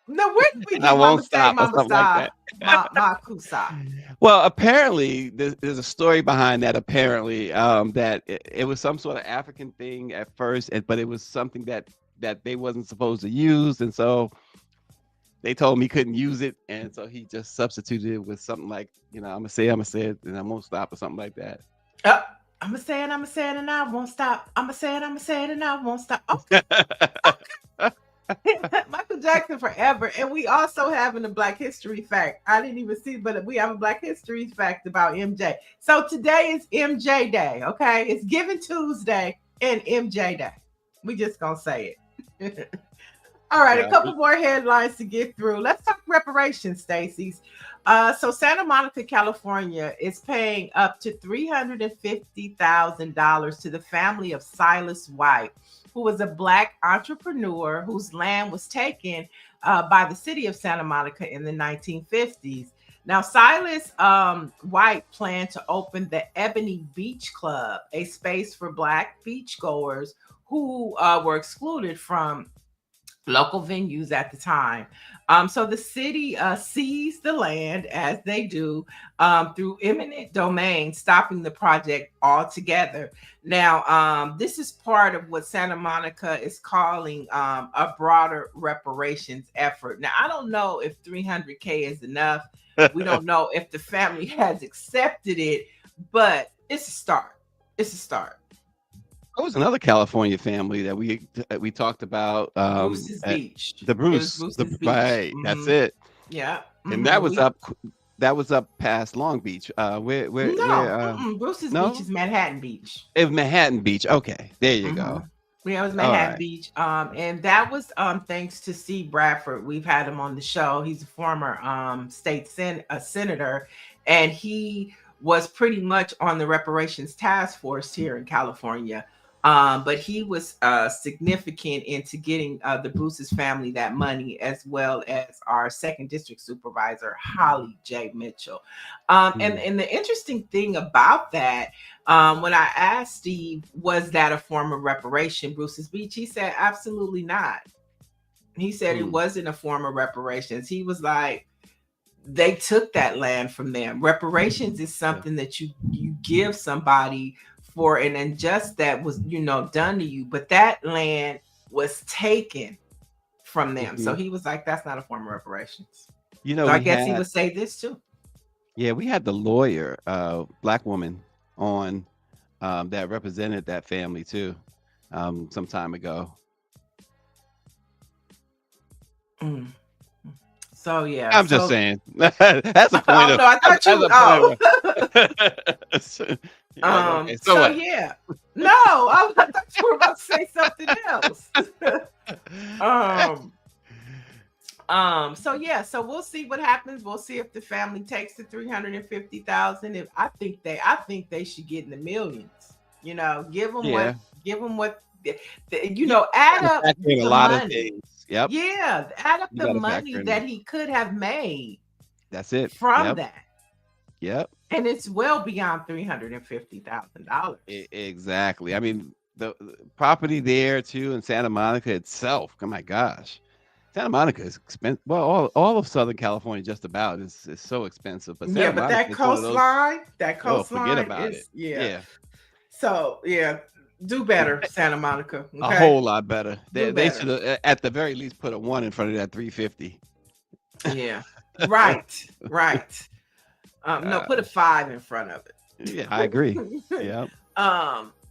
No, where did we and I get Mama won't say, stop or Mama something like Sa, that. Ma Kusa? Well, apparently there's a story behind that. Apparently, that it was some sort of African thing at first, but it was something that they wasn't supposed to use, and so they told him he couldn't use it, and so he just substituted it with something like, I'm gonna say it, and I won't stop or something like that. I'm gonna say it, and I won't stop. I'm gonna say it, and I won't stop. Oh, Michael Jackson forever. And we also having a Black History fact. I didn't even see, but we have a Black History fact about MJ. So today is MJ Day, okay? It's Giving Tuesday and MJ Day. We just gonna say it. All right, Yeah. a couple more headlines to get through. Let's talk reparations, Stacey. So Santa Monica, California is paying up to $350,000 to the family of Silas White, who was a Black entrepreneur whose land was taken by the city of Santa Monica in the 1950s. Now, Silas White planned to open the Ebony Beach Club, a space for Black beachgoers who were excluded from local venues at the time. So the city seized the land, as they do, through eminent domain, stopping the project altogether. Now, this is part of what Santa Monica is calling a broader reparations effort. Now, I don't know if 300K is enough. We don't know if the family has accepted it, but it's a start. It's a start. There was another California family that we talked about. Bruce's Beach. The Bruce, Bruce's Beach. right? That's it. Yeah. And that was up. That was up past Long Beach. Where? Bruce's no? Beach is Manhattan Beach. It was Manhattan Beach. Okay, there you go. Yeah, it was Manhattan right. Beach. And that was thanks to Steve Bradford. We've had him on the show. He's a former state senator, and he was pretty much on the reparations task force here in California. But he was significant into getting the Bruce's family that money, as well as our second district supervisor, Holly J. Mitchell. And the interesting thing about that, when I asked Steve, was that a form of reparation, Bruce's Beach? He said, absolutely not. He said it wasn't a form of reparations. He was like, they took that land from them. Reparations is something that you give somebody for an injustice that was, done to you, but that land was taken from them. So he was like, that's not a form of reparations. So I guess he would say this too. Yeah, we had the lawyer, Black woman, on that represented that family too, some time ago. So yeah, I'm just saying. That's a point. I thought you. Okay, so what? yeah, no, I thought you were about to say something else. So yeah, so we'll see what happens. We'll see if the family takes the 350,000. If I think they should get in the millions. Give them what add up a lot of things. Yep. Yeah, add up the money that he could have made. That's it. From that. Yep. And it's well beyond $350,000. Exactly. I mean, the property there too in Santa Monica itself. Oh my gosh, Santa Monica is expensive. Well, all of Southern California just about is so expensive. But Santa Monica that coastline, forget about it. Yeah. So yeah. Do better, Santa Monica. Okay? A whole lot better. They should have, at the very least, put a 1 in front of that 350. Yeah. Right. No, put a 5 in front of it. Yeah, I agree. Yeah.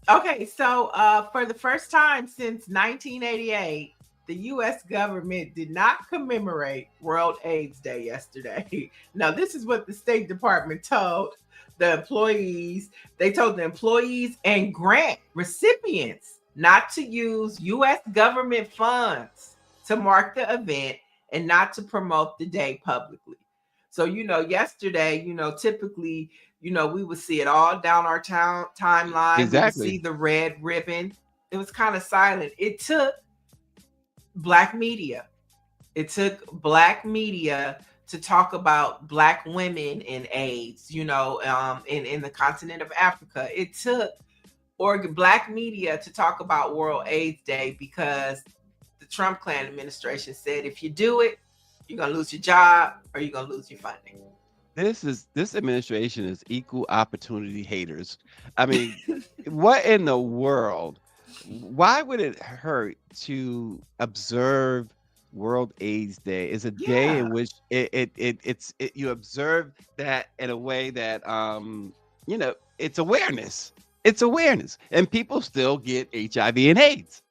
Okay, so for the first time since 1988, the U.S. government did not commemorate World AIDS Day yesterday. Now, this is what the State Department told the employees. They told the employees and grant recipients not to use U.S. government funds to mark the event and not to promote the day publicly. So, yesterday, typically, we would see it all down our timeline. Exactly. We would see the red ribbon. It was kind of silent. It took Black media. To talk about Black women in AIDS, in the continent of Africa. It took Black media to talk about World AIDS Day because the Trump Klan administration said, if you do it, You're gonna lose your job or you're gonna lose your funding. This administration is equal opportunity haters. I mean, what in the world? Why would it hurt to observe World AIDS Day? It's a day Yeah. in which you observe that in a way that it's awareness. It's awareness, and people still get HIV and AIDS.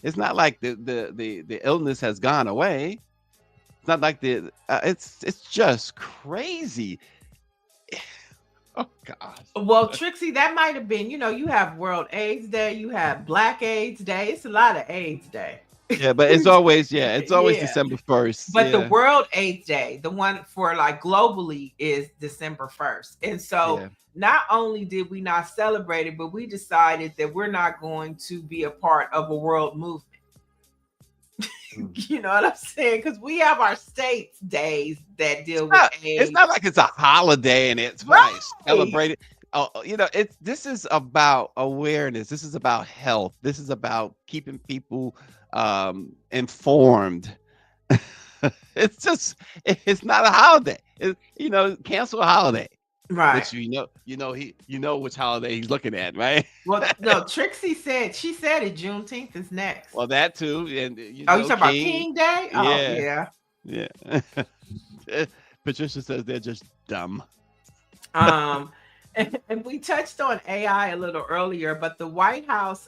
It's not like the illness has gone away. It's not like it's just crazy. Oh gosh. Well, Trixie, that might have been, you have World AIDS Day, you have Black AIDS Day. It's a lot of AIDS Day. Yeah, but it's always Yeah. December 1st. But the Yeah. World AIDS Day, the one for like globally, is December 1st. And so Yeah. not only did we not celebrate it, but we decided that we're not going to be a part of a world movement. You know what I'm saying? Because we have our states days that deal with AIDS. It's not like it's a holiday and it's Right. celebrated. This is about awareness. This is about health. This is about keeping people informed. It's not a holiday. Cancel a holiday. Right. Which which holiday he's looking at, right? Well, no, Trixie said it. Juneteenth is next. Well, that too, and you talking about King Day? Oh, Yeah. Yeah. Patricia says they're just dumb. And we touched on AI a little earlier, but the White House,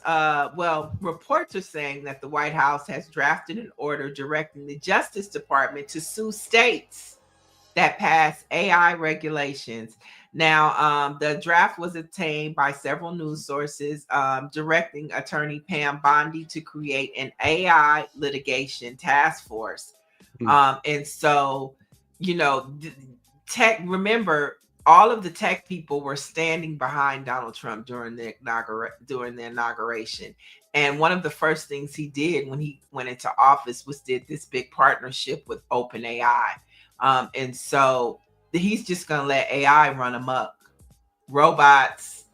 reports are saying that the White House has drafted an order directing the Justice Department to sue states that pass AI regulations. Now, the draft was obtained by several news sources, directing Attorney Pam Bondi to create an AI litigation task force. And so, remember, all of the tech people were standing behind Donald Trump during the inauguration. And one of the first things he did when he went into office was did this big partnership with OpenAI. And so he's just going to let AI run amok. Robots,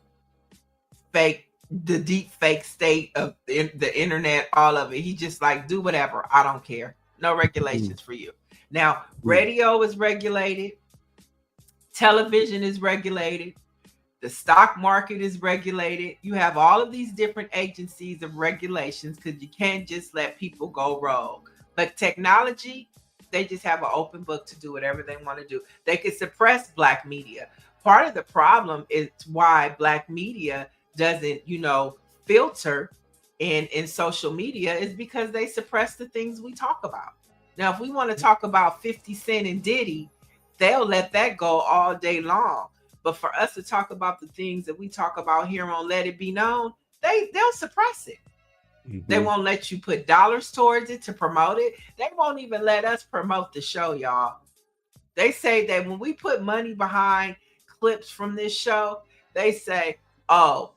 the deep fake state of the internet, all of it. He just like, do whatever. I don't care. No regulations for you. Now, radio is regulated. Television is regulated. The stock market is regulated. You have all of these different agencies of regulations because you can't just let people go rogue. But technology, they just have an open book to do whatever they want to do. They could suppress Black media. Part of the problem is why Black media doesn't, filter in social media is because they suppress the things we talk about. Now, if we want to talk about 50 Cent and Diddy, they'll let that go all day long. But for us to talk about the things that we talk about here on Let It Be Known, they'll suppress it. Mm-hmm. They won't let you put dollars towards it to promote it. They won't even let us promote the show, y'all. They say that when we put money behind clips from this show, they say, oh,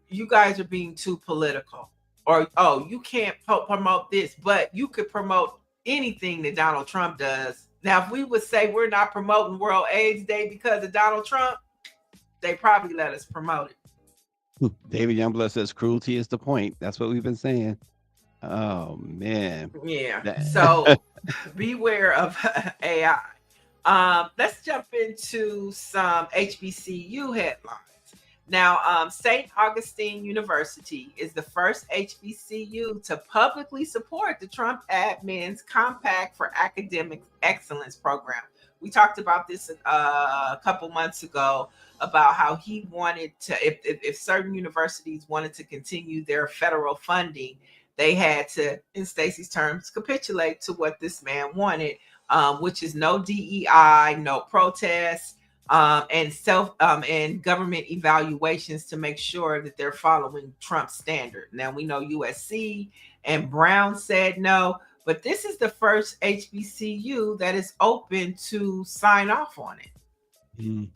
you guys are being too political. Or, oh, you can't promote this, but you could promote anything that Donald Trump does. Now, if we would say we're not promoting World AIDS Day because of Donald Trump, they probably let us promote it. David Youngblood says cruelty is the point. That's what we've been saying. Oh, man. Yeah. So beware of AI. Let's jump into some HBCU headlines. Now, St. Augustine University is the first HBCU to publicly support the Trump admin's Compact for Academic Excellence program. We talked about this a couple months ago about how he wanted to, if certain universities wanted to continue their federal funding, they had to, in Stacey's terms, capitulate to what this man wanted, which is no DEI, no protests, and government evaluations to make sure that they're following Trump's standard. Now we know USC and Brown said no, but this is the first HBCU that is open to sign off on it.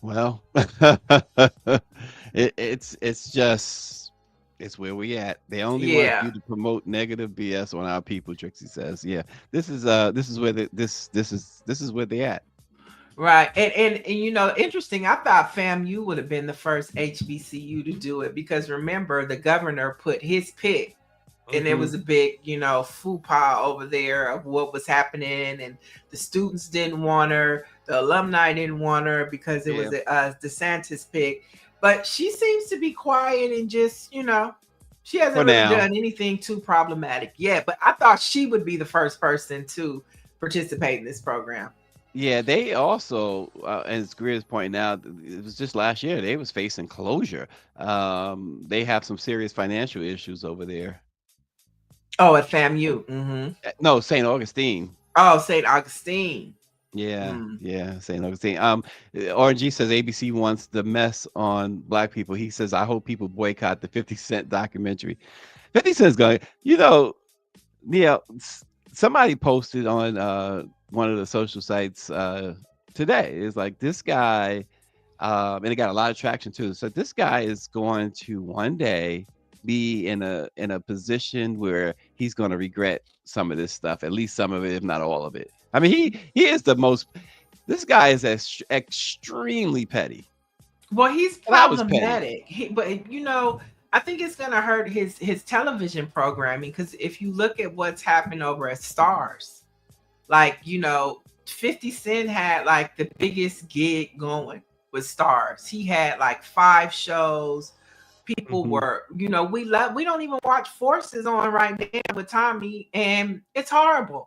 Well, it's where we at. They only want you to promote negative BS on our people. Trixie says, "Yeah, this is where they're at." Right. And interesting. I thought FAMU would have been the first HBCU to do it because remember, the governor put his pick and there was a big, faux pas over there of what was happening, and the students didn't want her, the alumni didn't want her because it was a DeSantis pick. But she seems to be quiet and just, she hasn't really done anything too problematic yet. But I thought she would be the first person to participate in this program. Yeah, they also, as Greer's pointing out, it was just last year they was facing closure. They have some serious financial issues over there. Oh, at FAMU. Mm-hmm. No, St. Augustine. Oh, St. Augustine. Yeah, yeah, St. Augustine. RNG says ABC wants the mess on Black people. He says, I hope people boycott the 50 Cent documentary. 50 Cent's going, somebody posted on one of the social sites today. It's like this guy, and it got a lot of traction too. So this guy is going to one day be in a position where he's going to regret some of this stuff, at least some of it, if not all of it. I mean, he is this guy is extremely petty. Well, he's problematic. But I think it's going to hurt his television programming, because if you look at what's happened over at Stars, like, 50 Cent had like the biggest gig going with Stars. He had like 5 shows. People were, we don't even watch Forces on right now with Tommy, and it's horrible.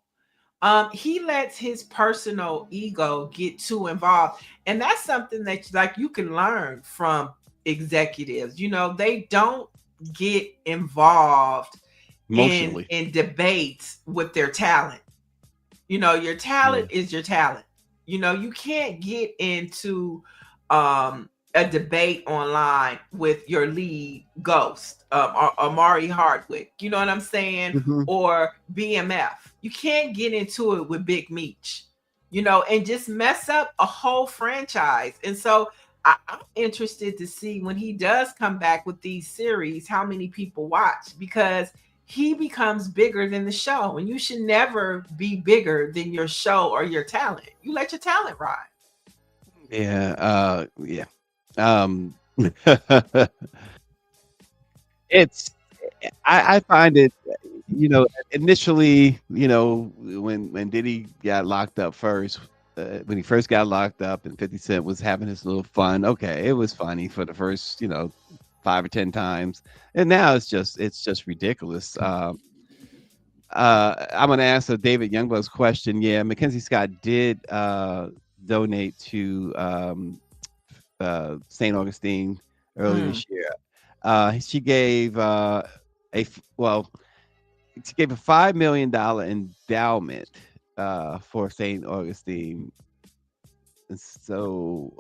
He lets his personal ego get too involved, and that's something that like you can learn from executives. They don't get involved in debates with their talent. Your talent is your talent. You can't get into a debate online with your lead ghost, Amari Hardwick. You know what I'm saying? Or BMF. You can't get into it with Big Meech, and just mess up a whole franchise. And so I'm interested to see when he does come back with these series, how many people watch, because he becomes bigger than the show, and you should never be bigger than your show or your talent. You let your talent ride. Yeah. I find it, initially, when Diddy got locked up first, when he first got locked up and 50 Cent was having his little fun. Okay, it was funny for the first, 5 or 10 times, and now it's just ridiculous. I'm going to answer David Youngblood's question. Yeah, Mackenzie Scott did donate to St. Augustine earlier this year. She gave a $5 million endowment for St. Augustine. So,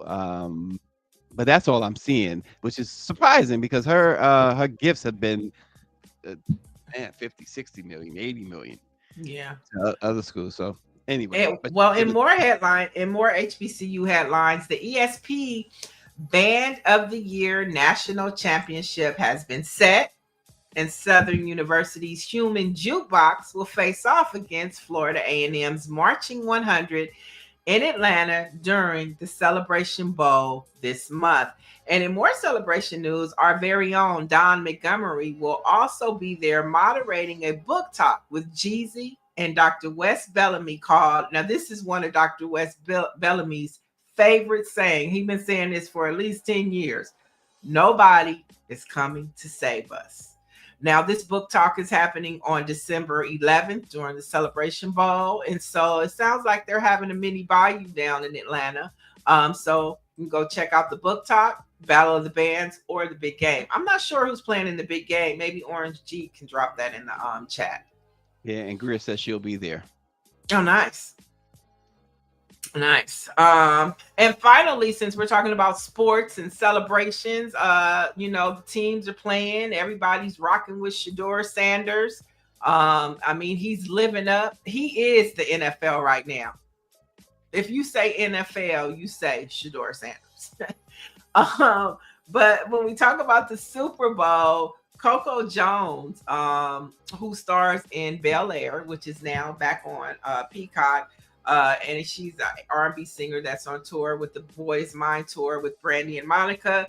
but that's all I'm seeing, which is surprising because her gifts have been 50, 60 million, 80 million. Yeah. To other schools. So anyway. In more HBCU headlines, the ESP Band of the Year National Championship has been set, and Southern University's Human Jukebox will face off against Florida A&M's Marching 100 in Atlanta during the Celebration Bowl this month. And in more celebration news, our very own Don Montgomery will also be there moderating a book talk with Jeezy and Dr. Wes Bellamy called, now this is one of Dr. Wes Bellamy's favorite saying. He's been saying this for at least 10 years. Nobody is coming to save us. Now, this book talk is happening on December 11th during the Celebration Bowl. And so it sounds like they're having a mini bayou down in Atlanta. So you can go check out the book talk, Battle of the Bands, or the big game. I'm not sure who's playing in the big game. Maybe Orange G can drop that in the chat. Yeah, and Greer says she'll be there. Oh, nice. Nice. And finally, since we're talking about sports and celebrations, the teams are playing. Everybody's rocking with Shedeur Sanders. He's living up. He is the NFL right now. If you say NFL, you say Shedeur Sanders. But when we talk about the Super Bowl, Coco Jones, who stars in Bel Air, which is now back on Peacock, and she's an R&B singer that's on tour with the Boys Mind tour with Brandy and Monica.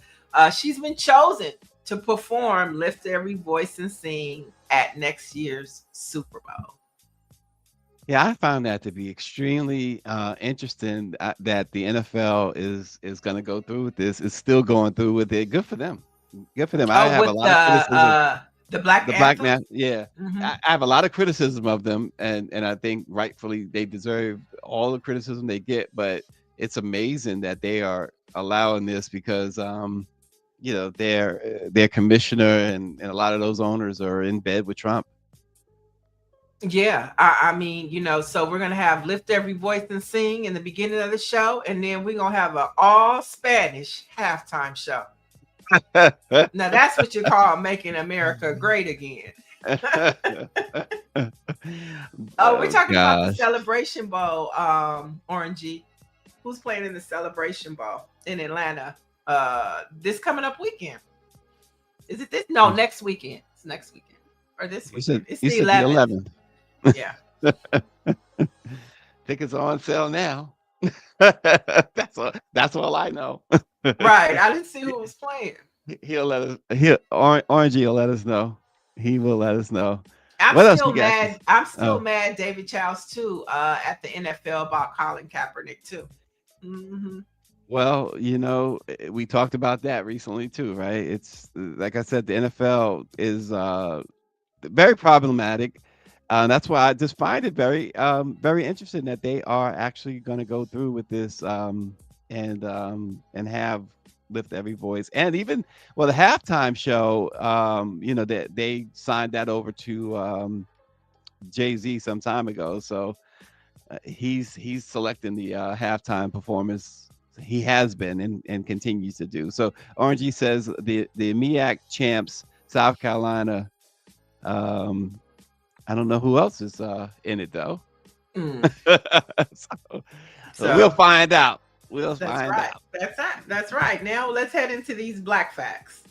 She's been chosen to perform Lift Every Voice and Sing at next year's Super Bowl. Yeah, I found that to be extremely interesting that the NFL is going to go through with this. Is still going through with it. Good for them. Good for them. I Oh, have a with lot of criticism. the Black The Black Anthem. man, yeah, Mhm. I have a lot of criticism of them, and I think rightfully they deserve all the criticism they get. But it's amazing that they are allowing this because their commissioner and a lot of those owners are in bed with Trump. Yeah, I mean, so we're gonna have Lift Every Voice and Sing in the beginning of the show, and then we're gonna have an all Spanish halftime show. Now that's what you call making America great again. Oh, we're talking about the gosh. Celebration Bowl, Orangey. Who's playing in the Celebration Bowl in Atlanta? This coming up weekend. Is it this? No, next weekend. It's next weekend. Or this You said weekend. It's you the said the 11th. 11th. Yeah. Tickets are on sale now. That's all I know. Right. I didn't see who was playing. He'll let us. Orangey will let us know. He will let us know. I'm What else still we got? mad. I'm still Oh. mad, David Childs, too, at the NFL about Colin Kaepernick, too. Hmm. Well, we talked about that recently too, right? It's like I said, the NFL is very problematic. That's why I just find it very interesting that they are actually going to go through with this and have Lift Every Voice, and even the halftime show. They signed that over to Jay-Z some time ago, so he's selecting the halftime performance. He has been and continues to do so. RNG says the MEAC champs, South Carolina. I don't know who else is in it though. Mm. So we'll find out. We'll That's find right. out. That's right. Now let's head into these black facts.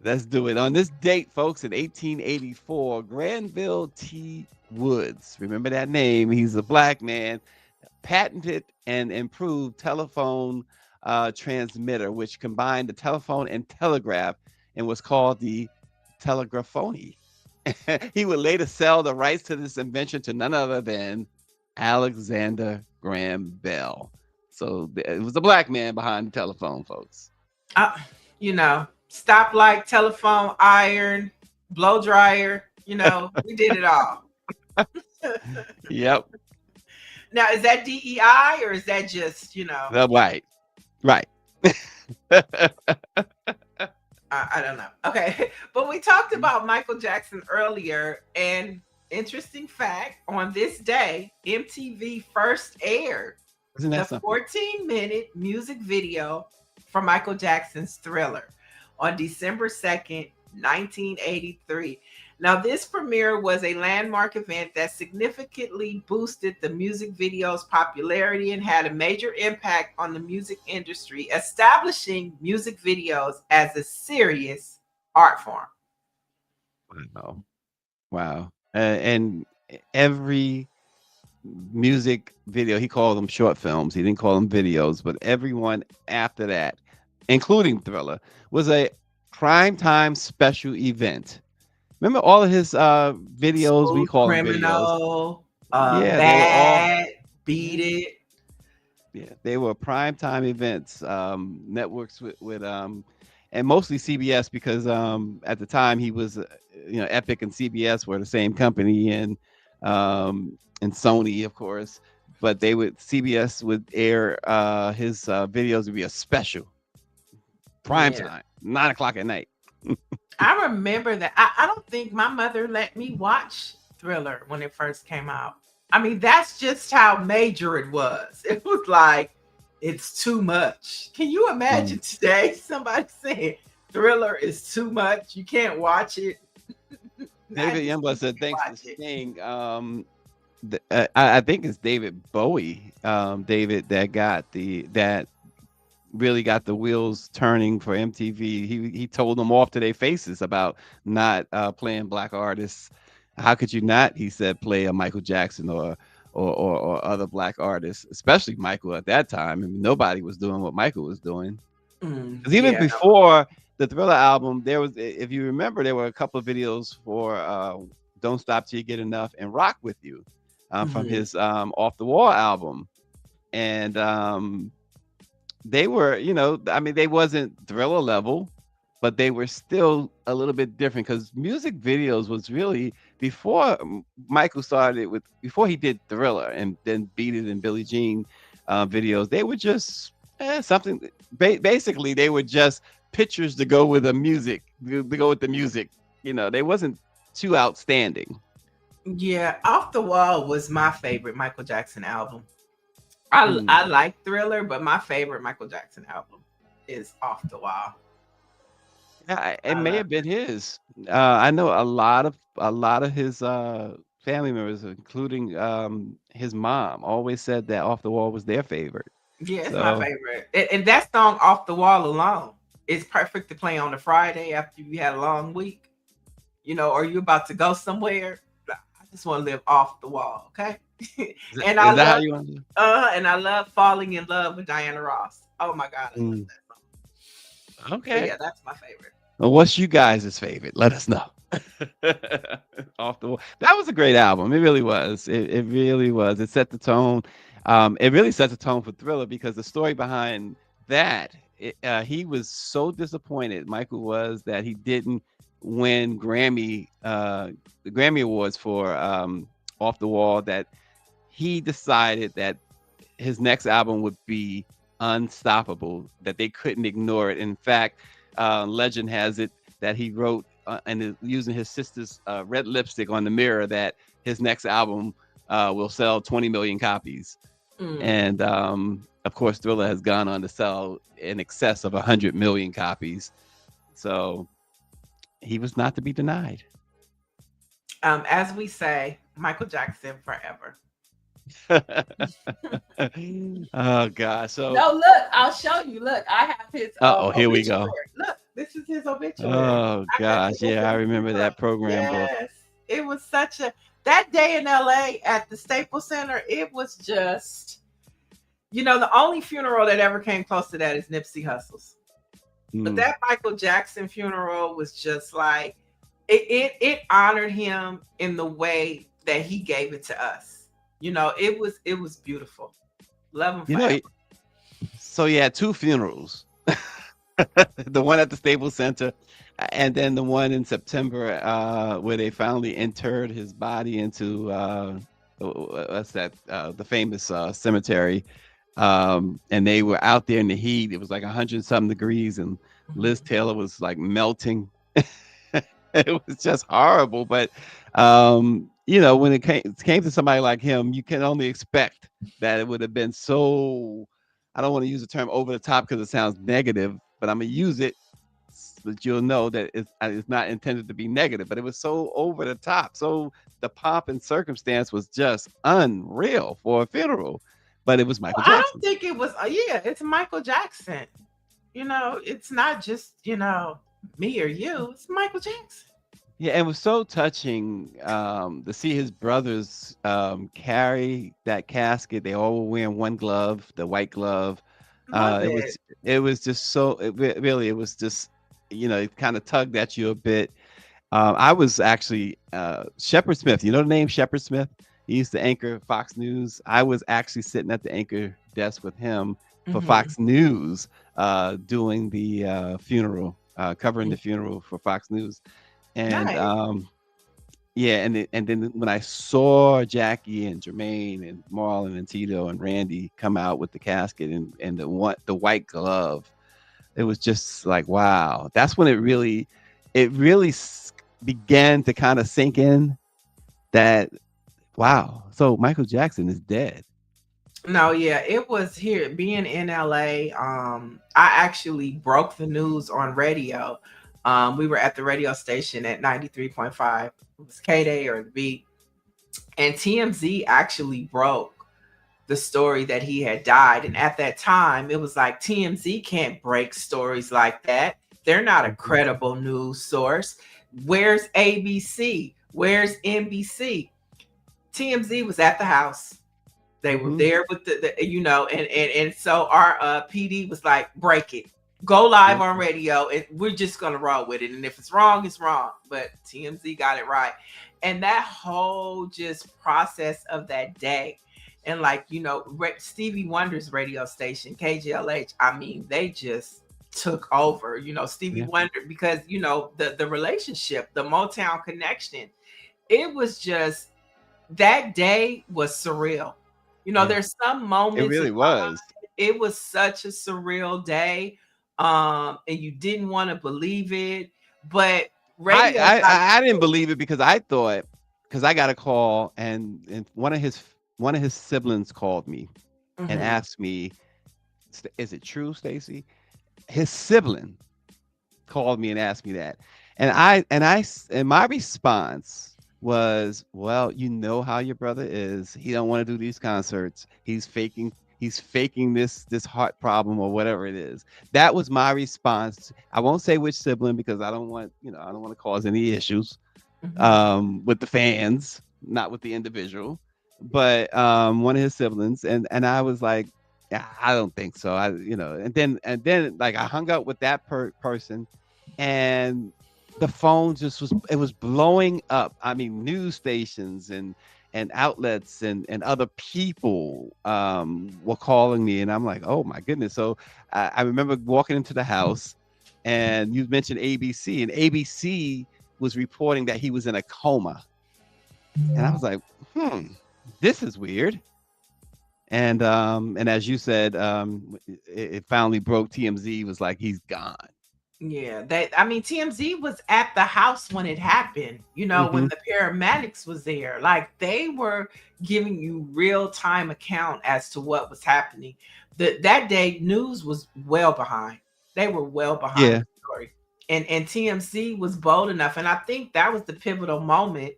Let's do it. On this date, folks, in 1884, Granville T. Woods, remember that name? He's a black man, patented and improved telephone transmitter, which combined the telephone and telegraph and was called the telegraphone. He would later sell the rights to this invention to none other than Alexander Graham Bell. So it was a black man behind the telephone, folks. Stoplight, telephone, iron, blow dryer. We did it all. Yep. Now, is that DEI or is that just, Right. I don't know. Okay. But we talked about Michael Jackson earlier, and interesting fact, on this day, MTV first aired Isn't that the something? 14-minute music video for Michael Jackson's Thriller on December 2nd, 1983. Now, this premiere was a landmark event that significantly boosted the music video's popularity and had a major impact on the music industry, establishing music videos as a serious art form. Wow. And every music video, he called them short films. He didn't call them videos, but everyone after that, including Thriller, was a primetime special event. Remember all of his videos? We call them videos. Criminal, Yeah, they were all- Bad, Beat It. Yeah, they were primetime events, networks with and mostly CBS because at the time he was, Epic and CBS were the same company, and Sony, of course. But CBS would air his videos would be a special prime time, 9 o'clock at night. I remember that. I don't think my mother let me watch Thriller when it first came out. I mean, that's just how major it was. It was like, it's too much. Can you imagine today somebody saying Thriller is too much? You can't watch it. David Youngblood said, thanks for Sting. I think it's David Bowie, David, that really got the wheels turning for MTV. He told them off to their faces about not playing black artists. How could you not, he said, play a Michael Jackson or other black artists, especially Michael at that time. I mean, nobody was doing what Michael was doing. Because even Yeah. before the Thriller album, there was, if you remember, there were a couple of videos for "Don't Stop Till You Get Enough" and "Rock with You" from Mhm. his "Off the Wall" album, and they were, I mean, they wasn't Thriller level, but they were still a little bit different because music videos was really before Michael started with, before he did Thriller and then Beat It and Billie Jean videos. They were just something. Basically, they were just pictures to go with the music, to go with the music. They wasn't too outstanding. Yeah, Off the Wall was my favorite Michael Jackson album. I Mm. I like Thriller, but my favorite Michael Jackson album is Off the Wall. Yeah, it I may love have been his. I know a lot of his family members, including his mom, always said that "Off the Wall" was their favorite. Yeah, it's my So favorite. And that song Off the Wall alone is perfect to play on a Friday after you had a long week, or you're about to go somewhere. I just want to live off the wall, okay? is that, and I is that how love you want to do? and I love Falling in Love with Diana Ross. Oh my god, I love Mm, that song. But okay. yeah, that's my favorite. Well, what's you guys' favorite? Let us know. Off the Wall. That was a great album. It really was. It really was. It set the tone. It really set the tone for Thriller because the story behind that, he was so disappointed, Michael was, that he didn't win the Grammy Awards for Off the Wall, that he decided that his next album would be unstoppable, that they couldn't ignore it. In fact, legend has it that he wrote using his sister's red lipstick on the mirror that his next album will sell 20 million copies. Mm. And of course, Thriller has gone on to sell in excess of 100 million copies. So he was not to be denied. As we say, Michael Jackson forever. Oh gosh. So No, look, I'll show you. Look, I have his here we obituary. go. Look, this is his obituary. Oh I got gosh, to look yeah, I at remember it. that program book. Yes, it was such a that day in LA at the Staples Center. It was just, the only funeral that ever came close to that is Nipsey Hussle's. But Mm. that Michael Jackson funeral was just like it honored him in the way that he gave it to us. It was beautiful. Love him You know, forever. so he had two funerals. The one at the Staples Center, and then the one in September, where they finally interred his body into what's that? The famous cemetery. And they were out there in the heat. It was like 100 something degrees, and Liz Taylor was like melting. It was just horrible. But when it came to somebody like him, you can only expect that it would have been so. I don't want to use the term over the top because it sounds negative, but I'm gonna use it so that you'll know that it's not intended to be negative. But it was so over the top. So the pomp and circumstance was just unreal for a funeral. But it was Michael I don't Jackson. think it was. Yeah, it's Michael Jackson. It's not just me or you. It's Michael Jackson. Yeah, it was so touching to see his brothers carry that casket. They all were wearing one glove, the white glove. Love It it. was just so really it was just it kind of tugged at you a bit. I was actually Shepard Smith. You know the name Shepard Smith? He used to anchor Fox News. I was actually sitting at the anchor desk with him for Mhm. Fox News, doing the funeral, covering the funeral for Fox News. And Nice. yeah, and then when I saw Jackie and Jermaine and Marlon and Tito and Randy come out with the casket and the white glove, it was just like, wow. That's when it really began to kind of sink in that, wow. So Michael Jackson is dead. No, yeah, it was here being in LA. I actually broke the news on radio. We were at the radio station at 93.5. It was K Day or the Beat. And TMZ actually broke the story that he had died. And at that time, it was like TMZ can't break stories like that. They're not a credible news source. Where's ABC? Where's NBC? TMZ was at the house. They were Mhm. there with the and so our PD was like, break it. go live Yeah. on radio, and we're just gonna roll with it. And if it's wrong, it's wrong. But TMZ got it right. And that whole just process of that day, and like Stevie Wonder's radio station, KGLH. I mean, they just took over. Stevie Yeah. Wonder, because the relationship, the Motown connection. It was just, that day was surreal. Yeah. There's some It moments really in my life, was. it was such a surreal day. And you didn't want to believe it, but radio got I didn't believe it because I thought, because I got a call and one of his siblings called me and Mhm. asked me, "Is it true, Stacy?" His sibling called me and asked me that, and my response was, "Well, you know how your brother is. He don't want to do these concerts. He's faking." He's faking this heart problem or whatever it is. That was my response. I won't say which sibling because I don't want to cause any issues Mhm. with the fans, not with the individual, but one of his siblings, and I was like, yeah, I don't think so. And then like I hung up with that person, and the phone just was blowing up. I mean, news stations and outlets and other people were calling me, and I'm like, oh my goodness. So I remember walking into the house, and you mentioned ABC, and ABC was reporting that he was in a coma, and I was like, this is weird. And as you said, it finally broke. TMZ was like, he's gone. Yeah, TMZ was at the house when it happened, when Hmm. the paramedics was there. Like, they were giving you real-time account as to what was happening. That day, news was well behind. They were well behind Yeah, the story. And TMZ was bold enough. And I think that was the pivotal moment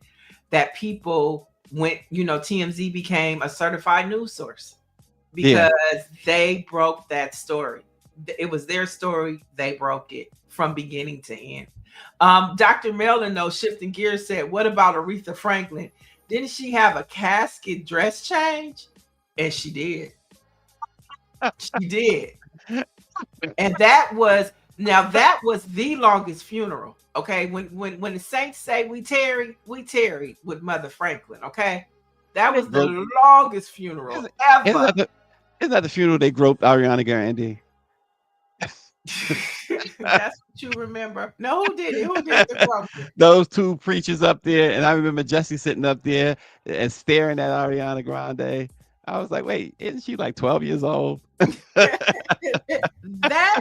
that people went, TMZ became a certified news source yeah. because they broke that story. It was their story. They broke it from beginning to end. Dr. Mellon, though, shifting gears, said, what about Aretha Franklin? Didn't she have a casket dress change? And she did. She did. And that was the longest funeral. Okay. When the saints say we tarry with Mother Franklin. Okay. That They was the broke. longest funeral Isn't, isn't ever. that the isn't that the funeral they groped Ariana Grande? That's what you remember. No, who did it? Who did the groping? Those two preachers up there, and I remember Jesse sitting up there and staring at Ariana Grande. I was like, wait, isn't she like 12 years old? That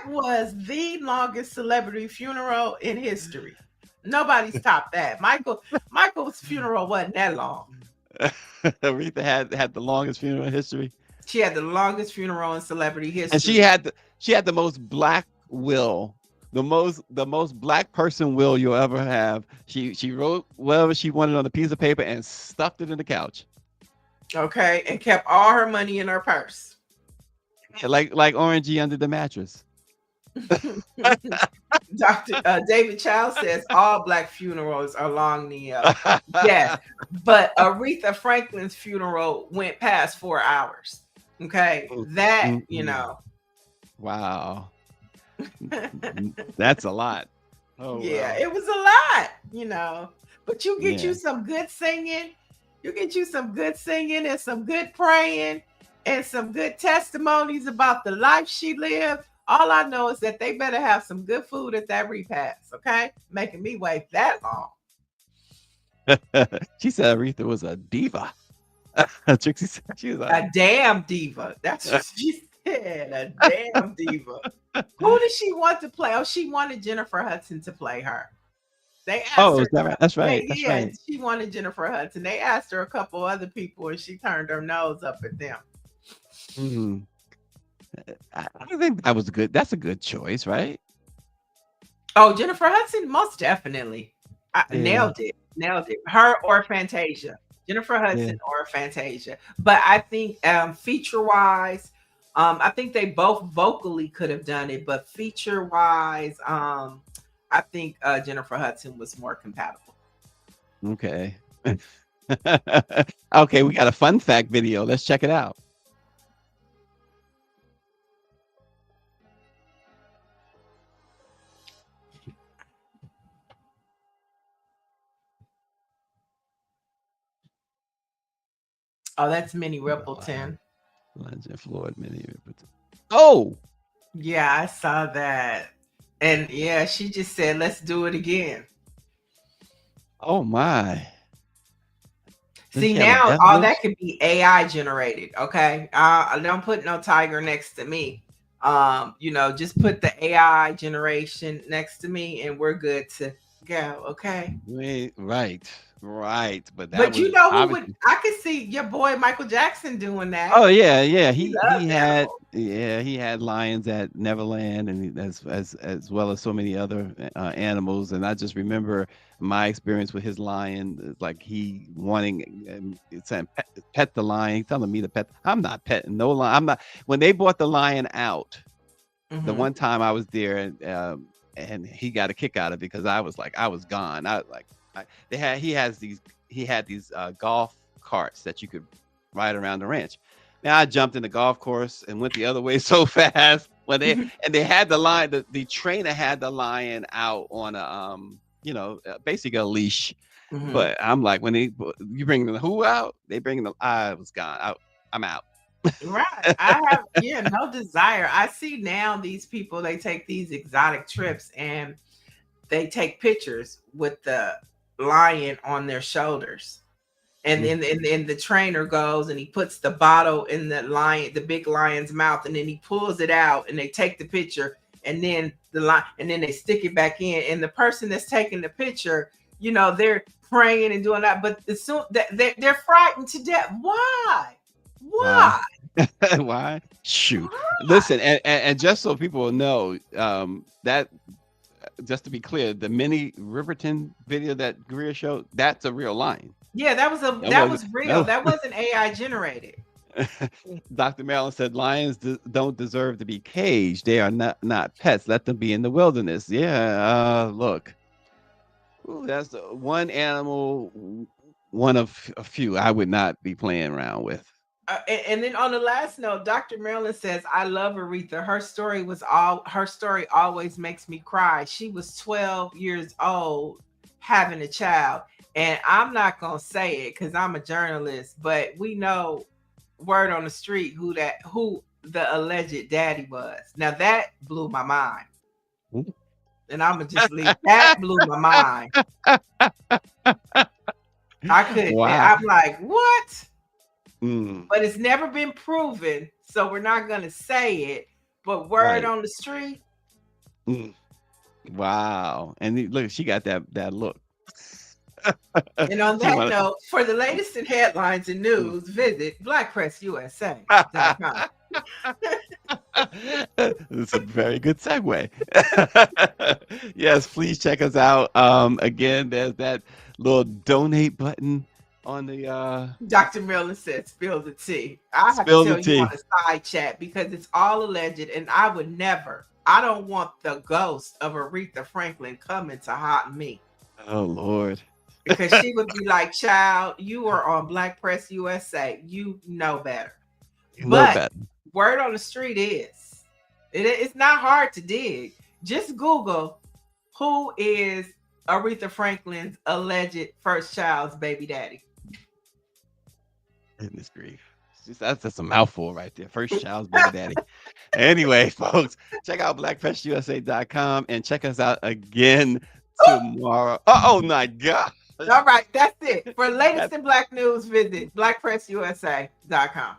was the longest celebrity funeral in history. Nobody's topped that. Michael's funeral wasn't that long. Aretha had the longest funeral in history, She had the longest funeral in celebrity and she history. had the most black will, the most black person will you'll ever have. She wrote whatever she wanted on a piece of paper and stuffed it in the couch, Okay, and kept all her money in her purse. like Orangey under the mattress. Dr. David Child says all black funerals are long, Neo. Yes, but Aretha Franklin's funeral went past 4 hours. Okay, that Mhm. Wow, that's a lot. Oh yeah, wow. it was a lot. But you get Yeah. you some good singing, and some good praying and some good testimonies about the life she lived. All I know is that they better have some good food at that repast, okay? Making me wait that long. She said Aretha was a diva. Trixie said she was A damn diva. That's what she said. A damn diva. Who did she want to play? Oh, she wanted Jennifer Hudson to play her. They asked Oh, her. is that right? That's right. That's Yeah, right. she wanted Jennifer Hudson. They asked her a couple other people, and she turned her nose up at them. Mhm. I think that was good. That's a good choice, right? Oh, Jennifer Hudson, most definitely. I Yeah. nailed it. Her or Fantasia. Jennifer Yeah. Hudson or Fantasia. But I think feature wise, I think they both vocally could have done it, but feature wise, I think Jennifer Hudson was more compatible. Okay. Okay, we got a fun fact video. Let's check it out. Oh, that's Minnie Rippleton. Legend Floyd, Minnie Rippleton. Oh, Yeah, I saw that. And yeah, she just said, let's do it again. oh my. Does See, she have a now death all wish? that could be AI generated. Okay. Don't put no tiger next to me. Just put the AI generation next to me and we're good to go. Okay. Wait, right. But that But you was know who would obviously. I could see your boy Michael Jackson doing that. Oh yeah. He He loves had animals. he had lions at Neverland, and as well as so many other animals. And I just remember my experience with his lion, like he wanting saying pet the lion, he telling me to pet. I'm not petting no lion. I'm not. When they brought the lion out, the Mhm. one time I was there, and he got a kick out of it because I was gone. He had these golf carts that you could ride around the ranch. Now I jumped in the golf course and went the other way so fast when they had the lion. The trainer had the lion out on a basically a leash. Mhm. But I'm like, when you bring the who out, they bring the I was gone. I'm out. Right. I have, yeah, no desire. I see now these people, they take these exotic trips and they take pictures with the lion on their shoulders. And Mm. then the trainer goes and he puts the bottle in the big lion's mouth, and then he pulls it out and they take the picture, and then and then they stick it back in. And the person that's taking the picture, they're praying and doing that, but as soon that they're frightened to death. Why? Why? Why? Why? Shoot. Why? Listen, and just so people will know, that just to be clear, the mini Riverton video that Greer showed, that's a real lion. Yeah, That that wasn't was real. that That wasn't AI generated. Dr. Marilyn said lions don't deserve to be caged. They are not pets. Let them be in the wilderness. Yeah, look. Ooh, that's the one animal, one of a few I would not be playing around with. And then on the last note, Dr. Marilyn says, I love Aretha. Her story always makes me cry. She was 12 years old having a child. And I'm not gonna say it because I'm a journalist, but we know word on the street who the alleged daddy was. Now that blew my mind. Ooh. And I'm gonna just leave that blew my mind. I couldn't, Wow. I'm like, what? Mm, But it's never been proven, so we're not gonna say it. But word right. on the street, Mm, wow. And look, she got that look. and on She that wanna. note, for the latest in headlines and news, visit blackpressusa.com. It's a very good segue. Yes, please check us out. Again, there's that little donate button on the Dr. Miller said, spill the tea. I have to spill the tell you on tea. a side chat because it's all alleged, and I don't want the ghost of Aretha Franklin coming to haunt me. Oh Lord. Because she would be like, child, you are on Black Press USA. You know better. You know But better. word on the street is, it's not hard to dig. Just Google who is Aretha Franklin's alleged first child's baby daddy. Goodness grief. That's just a mouthful right there. First child's baby daddy. Anyway, folks, check out blackpressusa.com and check us out again tomorrow. Oh my God. All right, that's it. For latest in Black news, visit blackpressusa.com.